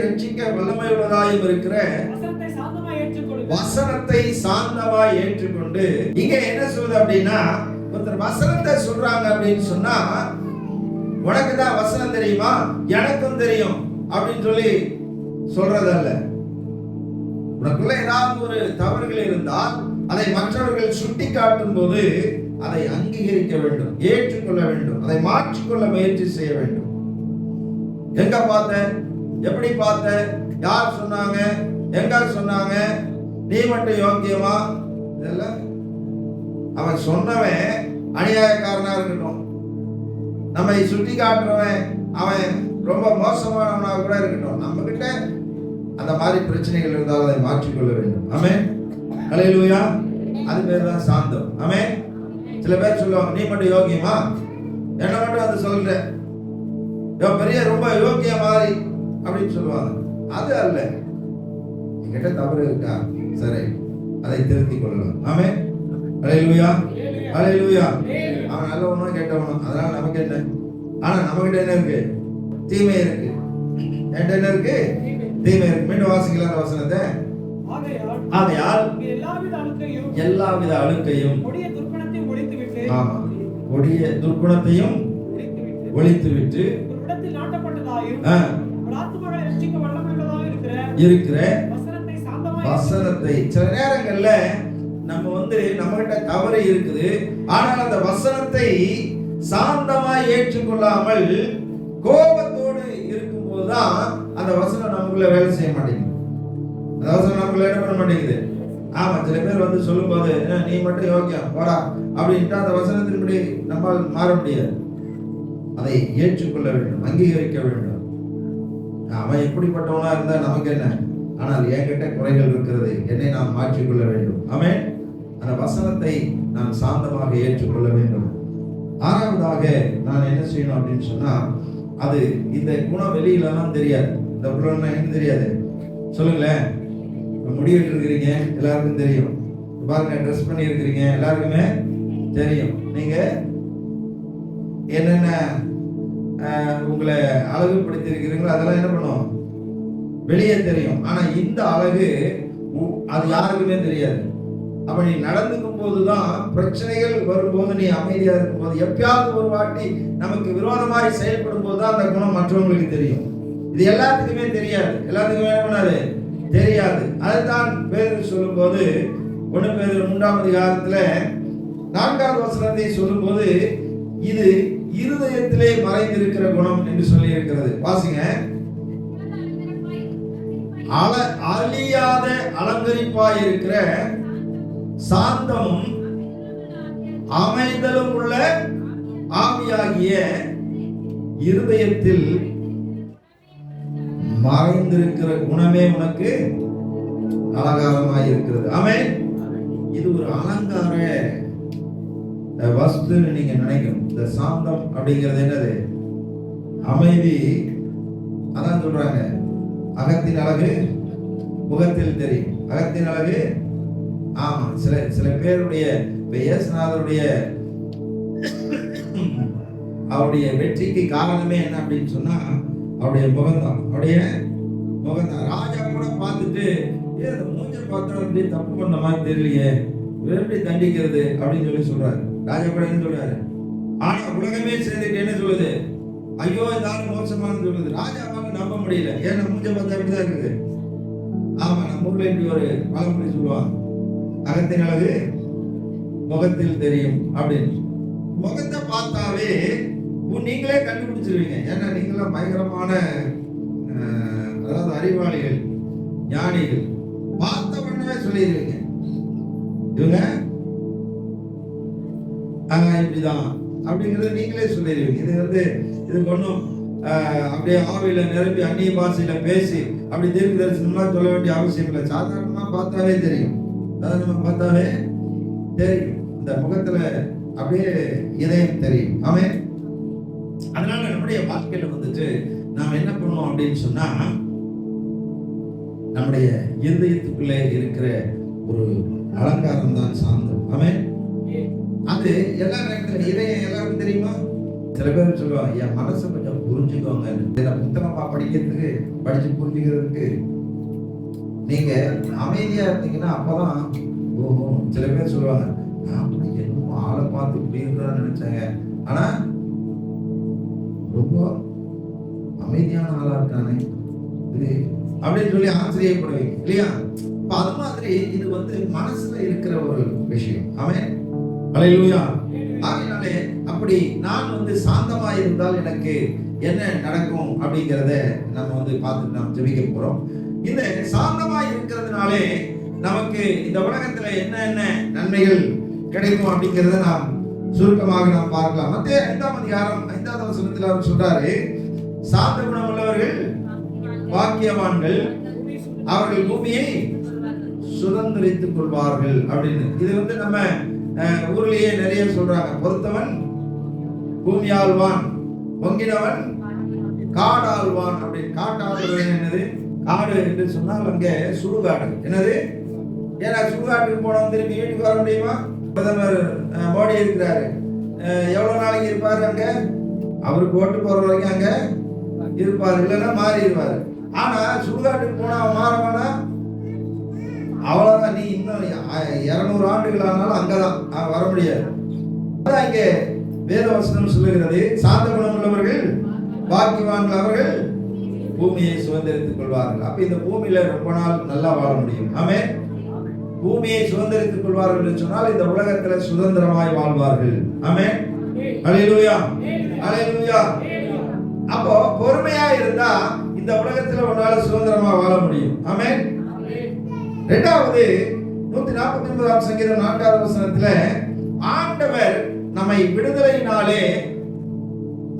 ரட்சிக்க வல்லமையுள்ளதாயும் இருக்கிற வசனத்தை சாந்தமாய் ஏற்றுக்கொண்டு. இங்க என்ன சொல்லுது அப்படின்னா, ஒருத்தர் வசனத்தை சொல்றாங்க அப்படின்னு சொன்னா, உனக்கு தான் வசனம் தெரியுமா, எனக்கும் தெரியும் அப்படின்னு சொல்லி சொல்றதல்ல. உனக்குள்ள ஏதாவது ஒரு தவறுகள் இருந்தால் அதை மற்றவர்கள் சுட்டி காட்டும் போது அதை அங்கீகரிக்க வேண்டும், ஏற்றுக்கொள்ள வேண்டும், அதை மாற்றிக்கொள்ள முயற்சி செய்ய வேண்டும். எங்க பார்த்த, எப்படி பார்த்த, யார் சொன்னாங்க, எங்க சொன்னாங்க, நீ மட்டும் யோக்கியமா, இதெல்லாம் அவன் சொன்னவன் அநியாயக்காரனா இருக்கட்டும், நம்மை சுட்டி காட்டுறவன் அவன் ரொம்ப மோசமானவனா கூட இருக்கட்டும், நம்ம கிட்ட அந்த மாதிரி பிரச்சனைகள் இருந்தால் அதை மாற்றிக்கொள்ள வேண்டும். ஆமென். அல்லேலூயா. அது பேர் தான் சாந்தம். ஆமென். சில பேர் சொல்லுவாங்க, நீ மட்டும் யோகியமா, என்ன மட்டும் வந்து சொல்ற, பெரிய ரொம்ப யோகிய மாதிரி அப்படின்னு சொல்லுவாங்க. அது அல்ல. என்கிட்ட தவறு இருக்கா, சரி, அதை திருத்திக் கொள்ளலாம். ஆமென். அல்லேலூயா. அல்லேலூயா. அவன் நல்லவனும் கெட்டவனும், அதனால நமக்கு என்ன, ஆனா நம்மகிட்ட என்ன இருக்கு, தீமை இருக்கு. என்கிட்ட என்ன இருக்கு, தீமை இருக்கு. மீண்டும் வாசிக்கலாம் அந்த வசனத்தை. ஆகையால் எல்லாவித அழுக்கையும் கொடிய துர்க்குணத்தையும் ஒழித்துவிட்டு இருக்கிற வசனத்தை. சில நேரங்கள்ல நம்ம நம்ம கிட்ட தவறு இருக்குது, ஆனால் அந்த வசனத்தை சாந்தமாய் ஏற்றுக்கொள்ளாமல் கோபத்தோடு இருக்கும் போதுதான் அந்த வசனம் நமக்குள்ள வேலை செய்ய மாட்டேங்குது. அந்த வசனம் நமக்குள்ள என்ன பண்ண மாட்டேங்குது. ஆமா, சில பேர் சொல்லும் போது நீ மட்டும் யோக்கியம் போடா அப்படின்ட்டு அந்த வசனத்தின்படி நம்ம மாற முடியாது. அதை ஏற்றுக்கொள்ள வேண்டும், அங்கீகரிக்க வேண்டும். அவன் எப்படிப்பட்டவனா இருந்தா நமக்கு என்ன, ஆனால் என்கிட்ட குறைகள் இருக்கிறது, என்னை நாம் மாற்றிக்கொள்ள வேண்டும். ஆமென். அந்த வசனத்தை நான் சாந்தமாக ஏற்றுக்கொள்ள வேண்டும். ஆறாவதாக நான் என்ன செய்யணும் அப்படின்னு சொன்னா, அது இந்த குணம் வெளியிலலாம் தெரியாது. இந்த குணம் எனக்கு தெரியாது. சொல்லுங்களேன், முடிவிட்டு இருக்கிறீங்க, எல்லாருக்கும் தெரியும். பாருங்க, ட்ரெஸ் பண்ணி இருக்கிறீங்க, எல்லாருக்குமே தெரியும். நீங்க என்னென்ன உங்களை அழகுபடுத்தி இருக்கிறீங்களோ அதெல்லாம் என்ன பண்ணும், வெளியே தெரியும். ஆனா இந்த அழகு அது யாருக்குமே தெரியாது. அப்ப நீ நடந்துக்கும் போதுதான் பிரச்சனைகள் வரும்போது நீ அமைதியா இருக்கும் போது, எப்பயாவது ஒரு வாட்டி நமக்கு விரோதமாய் செயல்படும் போதுதான் அந்த குணம் மற்றவங்களுக்கு தெரியும். இது எல்லாத்துக்குமே தெரியாது. எல்லாத்துக்குமே என்ன பண்ணாது, தெரியாது. அதுதான் பேதுரு சொல்லும் போது 1 பேதுரு 3 அதிகாரத்துல 4வது வசனத்தை சொல்லும் போது, இது இருதயத்திலே மறைந்திருக்கிற குணம் என்று சொல்லி இருக்கிறது. வாசிங்க. அழியாத அலங்கரிப்பாய் இருக்கிற சாந்தமும் அமைதலும் உள்ள ஆவியாகிய இருதயத்தில் மறைந்திருக்கிற குணமே உனக்கு அலங்காரமாய் இருக்கிறது. ஆமென். இது ஒரு அலங்கார வஸ்துன்னு நீங்க நினைக்கணும். இந்த சாந்தம் அப்படிங்கிறது என்னது? அமைதி. அதான் சொல்றாங்க, அகத்தின் அழகு முகத்தில் தெரியும். அகத்தின் அழகு. ஆமா, சில பேருடைய இயேசுநாதருடைய அவருடைய வெற்றிக்கு காரணமே என்ன அப்படின்னு சொன்னா அவருடைய முகம்தான். அவருடைய முகம்தான். ராஜா கூட பார்த்துட்டு ஏன் மூஞ்ச பார்த்தா அப்படி தப்பு பண்ண மாதிரி தெரியலையே, எப்படி தண்டிக்கிறது அப்படின்னு சொல்லி சொல்றாரு. ராஜா கூட என்ன சொல்றாரு? ஆனா உலகமே சேர்ந்துட்டு என்ன சொல்லுது? ஐயோ இந்த ஆள் மோசமானு சொல்லுது. ராஜாவாக நம்ப முடியல. ஏன்னா மூஞ்ச பார்த்தா அப்படிதான் இருக்குது. ஆமா, நம்ம ஊர்ல இப்படி ஒரு பழமொழி சொல்லுவாங்க, அகத்தின் அழகு முகத்தில் தெரியும் அப்படின்னு. முகத்தை பார்த்தாவே நீங்களே கண்டுபிடிச்சிருவீங்க. ஏன்னா நீங்களாம் பயங்கரமான அதாவது அறிவாளிகள், ஞானிகள். பார்த்த உடனே சொல்லிடுவீங்க இவங்க இப்படிதான் அப்படிங்கிறது நீங்களே சொல்லிடுவீங்க. இது ஒன்றும் அப்படியே ஆவியில நிரம்பி அந்நிய பாஷையில பேசி அப்படி தீர்க்க தரிசனம்லாம் சொல்ல வேண்டிய அவசியம் இல்லை. சாதாரணமா பார்த்தாவே தெரியும். சாதாரணமா பார்த்தாவே தெரியும். இந்த முகத்துல அப்படியே இதயம் தெரியும். ஆமென். அதனால நம்முடைய வாழ்க்கையில வந்துட்டு நாம் என்ன பண்ணுவோம் அப்படின்னு சொன்னா, நம்முடைய இருதயத்துக்குள்ளே இருக்கிற ஒரு அலங்காரம் தான் சாந்தம். ஆமென். அது எல்லா நேரத்துல இதயம் எல்லாருக்கும் தெரியுமா? சில பேர் சொல்லுவாங்க, என் மனசை கொஞ்சம் புரிஞ்சுக்கோங்க. இதை புத்தகமா படிச்சு புரிஞ்சுக்கிறதுக்கு நீங்க அமைதியா இருந்தீங்கன்னா அப்பதான் ஓஹோ. சில பேர் சொல்லுவாங்க, நான் என்னமோ ஆளை பார்த்து இப்படி இருக்கிறான்னு நினைச்சாங்க, ஆனா ரொம்ப அமைதியான ஆளா இருக்கானே இது அப்படின்னு சொல்லி ஆச்சரியப்படுவீங்க இல்லையா? அது மாதிரி இது மனசுல இருக்கிற ஒரு விஷயம். ஆமென். அல்லேலூயா. ஆகையாலே அப்படி நான் சாந்தமா இருந்தால் எனக்கு என்ன நடக்கும் அப்படிங்கிறத நம்ம பார்த்து நாம் ஜெபிக்க போறோம். இந்த சாந்தமா இருக்கிறதுனாலே நமக்கு இந்த உலகத்துல என்ன நன்மைகள் கிடைக்கும் அப்படிங்கிறத நாம் சுருக்கமாக நாம் பார்க்கலாம். மத்தேயு 5ஆம் அதிகாரம் 5வது வசனத்தில் அவர் சொல்றாரு, சாந்த குணம் உள்ளவர்கள் பாக்கியவான்கள், அவர்கள் பூமியை சுதந்திரித்துக் கொள்வார்கள் அப்படின்னு. இது நம்ம ஊர்லயே நிறைய சொல்றாங்க. பொறுத்தவன் பூமி ஆழ்வான், பொங்கினவன் காடாழ்வான் அப்படின்னு. காட்டாழ்வான் என்னது? காடு என்று சொன்னால் அங்கே சுடுகாடு. என்னது? ஏன்னா சுடுகாட்டுக்கு போனவன் திரும்பி வீட்டுக்கு வர முடியுமா? பிரதமர் மோடி இருக்கிறாரு, எவ்வளவு நாளைக்கு இருப்பாரு அங்க? அவருக்கு ஓட்டு போற வரைக்கும் அங்க இருப்பாரு, இல்லைன்னா மாறிடுவாரு. ஆனா சுடுகாட்டுக்கு போனா அவன் மாறவானா? அவ்வளவுதான். நீ இன்னும் 200 ஆண்டுகள் ஆனாலும் அங்கதான் வர முடியாது. அதான் இங்கே வேதவசனம் சொல்லுகிறது, சாந்த குணம் உள்ளவர்கள் பாக்கியவான்கள், அவர்கள் பூமியை சுதந்திரித்துக் கொள்வார்கள். அப்ப இந்த பூமியில ரொம்ப நாள் நல்லா வாழ முடியும். ஆமென். பூமியை சுதந்திரித்துக் கொள்வார்கள் என்று சொன்னால் இந்த உலகத்துல சுதந்திரமாய் வாழ்வார்கள். ஆமென். அல்லேலூயா, அல்லேலூயா. அப்போ பொறுமையா இருந்தா இந்த உலகத்துல உன்னால சுதந்திரமா வாழ முடியும். ஆமென். இரண்டாவது 149ஆம் சங்கீதம் 4வது வசனத்துல ஆண்டவர் நம்மை விடுதலையினாலே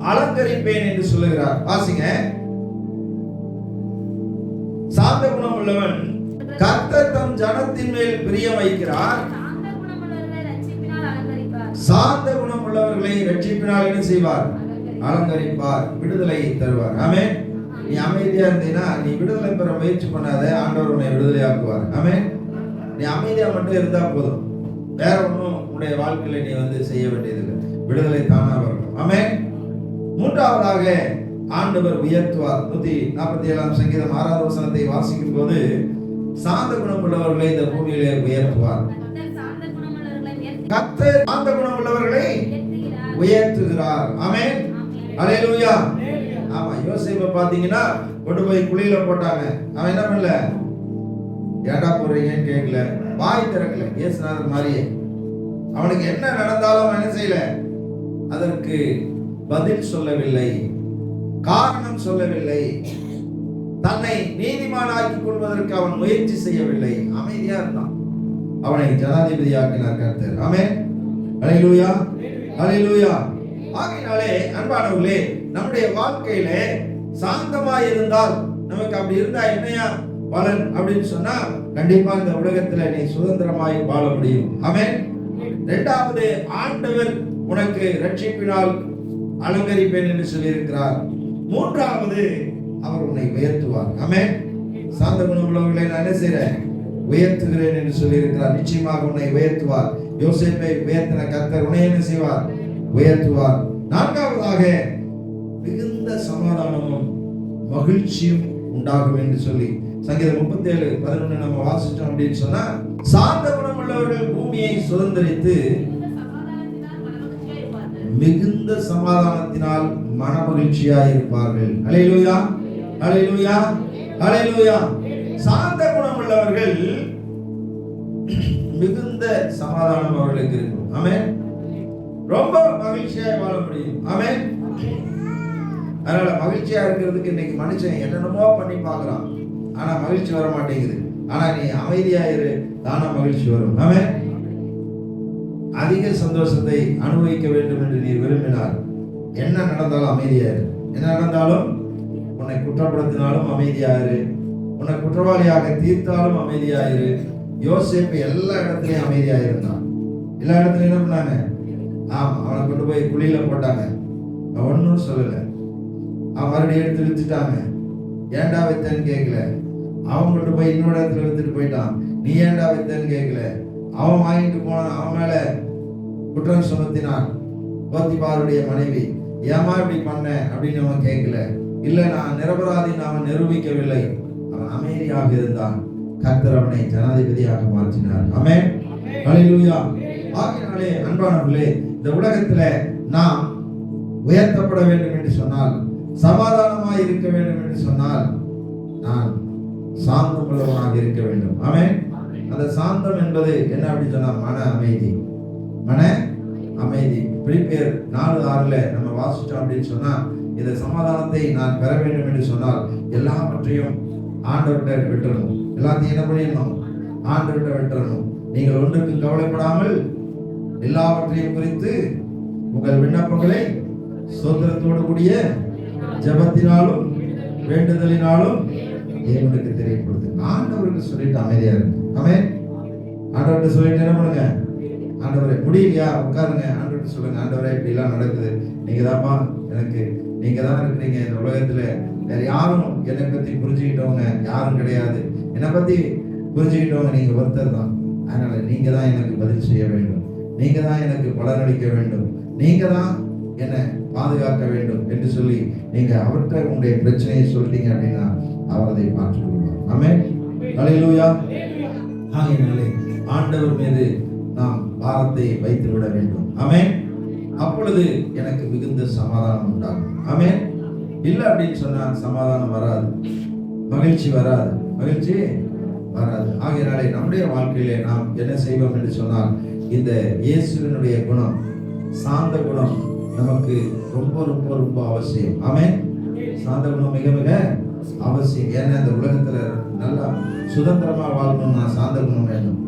அலங்கரிப்பேன் என்று சொல்லுகிறார். வாசிங்க. சாந்த குணம் உள்ளவன் கர்த்தர் தம் ஜனத்தின் மேல் பிரியம் வைக்கிறார். சாந்த குணம் உள்ளவர்களை ரட்சிப்பினால் என்ன செய்வார்? அலங்கரிப்பார், விடுதலை தருவார். ஆமென். நீ அமைதியா இருந்தீன்னா நீ விடுதலை பெற முயற்சி பண்ணாத, ஆண்டவர் உன்னை விடுதலை ஆக்குவார். ஆமென். நீ அமைதியா மட்டும் இருந்தா போதும், வேற ஒன்றும் உன்னுடைய வாழ்க்கையில நீ செய்ய வேண்டியதில்லை. விடுதலை தானா வரும். ஆமென். மூன்றாவதாக ஆண்டவர் உயர்த்துவார். 147ஆம் சங்கீதம் 6வது வசனத்தை வாசிக்கும் போது சாந்த குணம் உள்ளவர்களை இந்த பூமியிலே உயர்த்துவார். கர்த்தர் சாந்த குணம் உள்ளவர்களை உயர்த்துகிறார். ஆமென். அல்லேலூயா. ஆமா, யோசேப்பை பாத்தீங்கன்னா கொண்டு போய் குழியில போட்டாங்க. அவன் என்ன பண்ணல? ஏண்டா போறீங்கன்னு கேட்கல, வாய் திறக்கல. இயேசுநாதர் மாதிரியே அவனுக்கு என்ன நடந்தாலும் அவன் என்ன செய்யல? அதற்கு பதில் சொல்லவில்லை, காரணம் சொல்லவில்லை. தன்னை நீதிமானாக்கிக் கொள்வதற்கு அவன் முயற்சி செய்யவில்லை. அமைதியா இருந்தான். அவனை ஜனாதிபதி ஆக்கினார் கர்த்தர். ஆமென். ஹல்லேலூயா, ஹல்லேலூயா. ஆகையினாலே அன்பானவர்களே, நம்முடைய வாழ்க்கையிலே சாந்தமாய் இருந்தால், நமக்கு அப்படி இருந்தா என்னையா பலன் அப்படின்னு சொன்னா, கண்டிப்பா இந்த உலகத்துல நீ சுதந்திரமாய் வாழ முடியும். ஆமென். இரண்டாவது, ஆண்டவர் உனக்கு ரட்சிப்பினால் அலங்கரிப்பேன் என்று சொல்லியிருக்கிறார். மூன்றாவது, அவர் உன்னை உயர்த்துவார். ஆமென். சாந்த குணமுள்ளவர்களை நான் என்ன செய்றேன்? உயர்த்துகிறேன் என்று சொல்லியிருக்கிறார். நிச்சயமாக உன்னை உயர்த்துவார். யோசேப்பை உயர்த்தின கர்த்தர் உன்னை என்ன செய்வார்? உயர்த்துவார். நான்காவதாக, மிகுந்த சமாதானமும் மகிழ்ச்சியும் உண்டாகும் என்று சொல்லி சங்கீதம் 37:11 நம்ம வாசிச்சோம் அப்படின்னு சொன்னா, சாந்த குணமுள்ளவர்கள் பூமியை சுதந்தரித்து மிகுந்த சமாதானத்தினால் மன மகிழ்ச்சியாய் இருப்பார்கள். ஹல்லேலூயா, ஹல்லேலூயா, ஹல்லேலூயா. சாந்த குணமுள்ளவர்கள் மிகுந்த சமாதானம் அவர்களுக்கு இருக்கும். ஆமென். ரொம்ப மகிழ்ச்சியாய் வாழ முடியும். ஆமென். அதனால மகிழ்ச்சியா இருக்கிறதுக்கு இன்னைக்கு மனுஷன் என்னென்னமோ பண்ணி பார்க்கறான், ஆனா மகிழ்ச்சி வர மாட்டேங்குது. ஆனா நீ அமைதியா இரு, தானா மகிழ்ச்சி வரும். ஆமென். அதிக சந்தோஷத்தை அனுபவிக்க வேண்டும் என்று நீ விரும்பினால் என்ன நடந்தாலும் அமைதியா இரு. என்ன நடந்தாலும், உன்னை குற்றப்படுத்தினாலும் அமைதியா இரு, உன்னை குற்றவாளியாக தீர்த்தாலும் அமைதியா இரு. யோசேப்பு எல்லா இடத்துலயும் அமைதியா இருந்தான். எல்லா இடத்துலயும் என்ன பண்ணாங்க? அவனை கொண்டு போய் குழியில போட்டாங்க, அவன் ஒன்னும் சொல்லல. அவன் மறுபடியும் எடுத்து வித்துட்டாங்க, ஏண்டா வித்தன்னு கேட்கல. அவன் கொண்டு போய் இன்னொரு இடத்துல வித்துட்டு போயிட்டான், நீ ஏண்டா வித்தன்னு கேட்கல. அவன் வாங்கிட்டு போனான், அவன் மேல குற்றம் சுமத்தினான். போத்திபாருடைய மனைவி, ஏமா இப்படி பண்ண அப்படின்னு அவன் கேட்கல. இல்ல, நான் நிரபராதின்னு அவன் நிரூபிக்கவில்லை. அவன் அமைதியாக இருந்தான். கர்த்தர் அவனை ஜனாதிபதியாக மாற்றினார். ஆமென், ஹல்லேலூயா. ஆகையினாலே அன்பானவர்களே, இந்த உலகத்துல நாம் உயர்த்தப்பட வேண்டும் என்று சொன்னால், சமாதானமாய் இருக்க வேண்டும் என்று சொன்னால், நான் சாந்தம் உள்ளவனாக இருக்க வேண்டும். ஆமென். அந்த சாந்தம் என்பது என்ன அப்படின்னு சொன்னா, மன அமைதி. மன அமைதி. பிலிப்பியர் 4:6 நம்ம வாசிச்சோம் அப்படின்னு சொன்னா, இந்த சமாதானத்தை நான் பெற வேண்டும் என்று சொன்னால் எல்லாவற்றையும் ஆண்டவர்கிட்ட விட்டுறணும். எல்லாத்தையும் என்ன பண்ணிடணும்? ஆண்டவர்கிட்ட விட்டுறணும். நீங்கள் ஒன்றுக்கும் கவலைப்படாமல் எல்லாவற்றையும் குறித்து உங்கள் விண்ணப்பங்களை ஸ்தோத்திரத்தோடு கூடிய ஜெபத்தினாலும் வேண்டுதலினாலும் தேவனுக்கு தெரியப்படுத்து. ஆண்டவருக்கு சொல்லிட்டு அமைதியா இருக்கு. ஆமென். ஆண்டவர்கிட்ட சொல்லிட்டு என்ன பண்ணுங்க? ஆண்டவரே, முடியலையா? உட்காருங்க. ஆண்டவர்கிட்ட சொல்லுங்க, ஆண்டவரே இப்படி எல்லாம் நடக்குது, நீங்க தான்ப்பா எனக்கு, நீங்க தான் இருக்கிறீங்க. இந்த உலகத்துல வேற யாரும் என்னை பத்தி புரிஞ்சுக்கிட்டவங்க யாரும் கிடையாது. என்னை பத்தி புரிஞ்சுக்கிட்டவங்க நீங்க ஒருத்தர் தான். அதனால நீங்க தான் எனக்கு பதில் செய்ய வேண்டும், நீங்க தான் எனக்கு பலனளிக்க வேண்டும், நீங்க தான் என்னை பாதுகாக்க வேண்டும் என்று சொல்லி நீங்க அவர்கிட்ட உங்களுடைய பிரச்சனையை சொல்லிட்டீங்க அப்படின்னா அவர் அதை மாற்றிக் கொள்வார். ஆமென், ஹல்லேலூயா. ஆகையினாலே ஆண்டவர் மீது நாம் பாரத்தை வைத்து விட வேண்டும். ஆமென். அப்பொழுது எனக்கு மிகுந்த சமாதானம் உண்டாகும். ஆமென். இல்லை அப்படின்னு சொன்னா சமாதானம் வராது, மகிழ்ச்சி வராது, மகிழ்ச்சி வராது. ஆகையினாலே நம்முடைய வாழ்க்கையிலே நாம் என்ன செய்வோம் என்று சொன்னால், இந்த இயேசுவினுடைய குணம், சாந்த குணம் நமக்கு ரொம்ப ரொம்ப ரொம்ப அவசியம். ஆமென். சாந்த குணம் மிக மிக அவசியம். ஏன்னா இந்த உலகத்துல நல்லா சுதந்திரமா வாழணும்னா சாந்த குணம் வேணும்.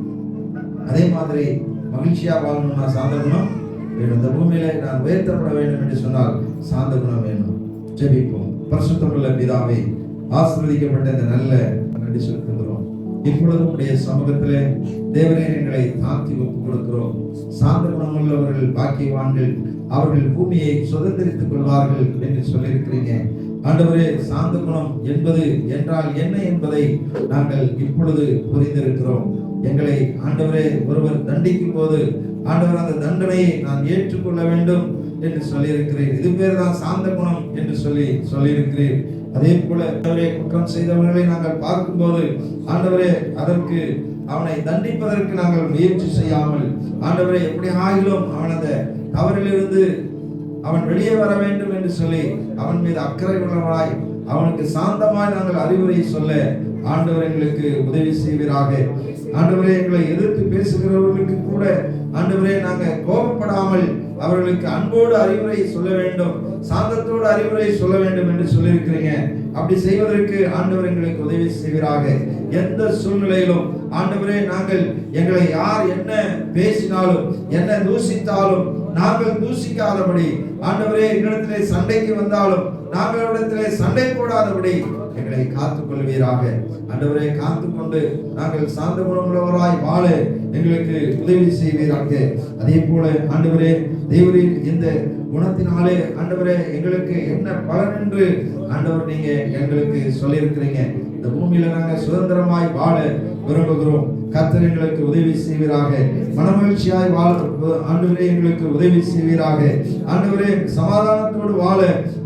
அதே மாதிரி மகிழ்ச்சியா வாழணும்னா சாந்த குணம் வேணும். இந்த பூமியில நான் உயர்த்தப்பட வேண்டும் என்று சொன்னால் சாந்த குணம் வேணும். ஜெபிப்போம். பரிசுத்தமுள்ள பிதாவே, ஆசீர்வதிக்கப்பட்ட இந்த நல்ல நன்றி செலுத்துகிறோம். இப்பொழுது உடைய சமூகத்திலே தேவனே எங்களை தாழ்த்தி ஒப்புக் கொடுக்கிறோம். சாந்த குணமுள்ளவர்கள் பாக்கியவான்கள், அவர்கள் பூமியை சுதந்திரித்துக் கொள்வார்கள் என்று சொல்லியிருக்கிறீங்க. ஆண்டவரே, சாந்த குணம் என்பது என்றால் என்ன என்பதை நாங்கள் இப்பொழுது புரிந்திருக்கிறோம். எங்களை ஆண்டவரே ஒருவர் தண்டிக்கும் போது ஆண்டவர் அந்த தண்டனையை நான் ஏற்றுக்கொள்ள வேண்டும் என்று சொல்லியிருக்கிறேன். இது பேர் தான் சாந்த குணம் என்று சொல்லியிருக்கிறேன். அதே போல ஆண்டவரே, குற்றம் செய்தவர்களை நாங்கள் பார்க்கும்போது ஆண்டவரே அதற்கு அவனை தண்டிப்பதற்கு நாங்கள் முயற்சி செய்யாமல், ஆண்டவரே எப்படி ஆகிலும் அவன் அந்த தவறிலிருந்து அவன் வெளியே வர வேண்டும் என்று சொல்லி அவன் மீது அக்கறை உள்ளவராய் அவனுக்கு சாந்தமாய் நாங்கள் அறிவுரை சொல்ல ஆண்டவர் எங்களுக்கு உதவி செய்வீராக. ஆண்டவரே, எங்களை எதிர்த்து பேசுகிறவர்களுக்கு கூட ஆண்டவரே நாங்கள் கோபப்படாமல் அவர்களுக்கு அன்போடு அறிவுரை சொல்ல வேண்டும், சாந்தத்தோடு அறிவுரை சொல்ல வேண்டும் என்று சொல்லியிருக்கிறீங்க. அப்படி செய்வதற்கு ஆண்டவர் எங்களுக்கு உதவி செய்வீராக. எந்த சூழ்நிலையிலும் ஆண்டவரே, நாங்கள் எங்களை யார் என்ன பேசினாலும் என்ன தூசித்தாலும் நாங்கள் தூசிக்காதபடி, ஆண்டவரே எங்களிடத்திலே சண்டைக்கு வந்தாலும் நாங்கள் இடத்திலே சண்டை போடாதபடி எங்களை காத்துக் கொள்வீராக. ஆண்டவரே, காத்துக்கொண்டு நாங்கள் சாந்த குணமுள்ளவராய் வாழ எங்களுக்கு உதவி செய்வீராக. அதே போல ஆண்டவரே, தேவரின் இந்த குணத்தினாலே ஆண்டவரே எங்களுக்கு என்ன பலன் என்று ஆண்டவர் நீங்க எங்களுக்கு சொல்லியிருக்கிறீங்க. இந்த பூமியில நாங்கள் சுதந்திரமாய் வாழ விரும்புகிறோம். கர்த்தர் எங்களுக்கு உதவி செய்வீராக. மனமகிழ்ச்சியாய் வாழ ஆண்டவரே எங்களுக்கு உதவி செய்வீராக. ஆண்டவரே, சமாதானத்தோடு வாழ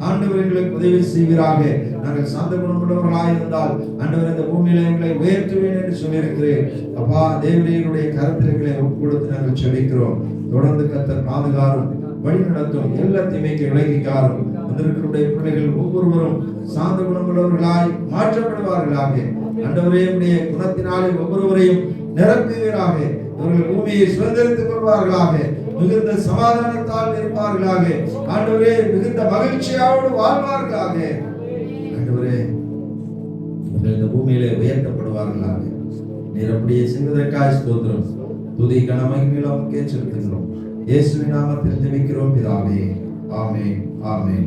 ஆண்டவர் எங்களுக்கு உதவி செய்வீராக. நாங்கள் சாந்த குணமுள்ளவர்களாய் இருந்தால் ஆண்டவர் இந்த பூமியில எங்களை உயர்த்துவேன் என்று சொல்லியிருக்கிறேன். அப்பா, தேவனுடைய கருத்தில் எங்களை ஒப்பு கொடுத்து நாங்கள் செபிக்கிறோம். தொடர்ந்து கர்த்தர் பாதுகாரும், வழி நடத்தும், எல்லா தீமைக்கு விலகிக்காரும். வந்திருக்கிற பிள்ளைகள் ஒவ்வொருவரும் சாந்த குணமுள்ளவர்களாய் மாற்றப்படுவார்களாக. ஆண்டவரே, உடைய குணத்தினாலே ஒவ்வொருவரையும் நிரப்புவீராக. அவர்கள் பூமியை சுதந்திரித்துக் கொள்வார்களாக. மிகுந்த சமாதானத்தால் இருப்பார்களாக. ஆண்டவரே, மிகுந்த மகிழ்ச்சியோடு வாழ்வார்களாக. ஆண்டவரே, இந்த பூமியிலே உயர்த்தப்படுவார்களாக. நீர் அப்படியே செய்வதற்காக ஸ்தோத்திரம். துதி கனமகிமையிலும் செலுத்துகிறோம். இயேசுவின் நாமத்தில் ஜெபிக்கிறோம் பிதாவே. ஆமென், ஆமென்.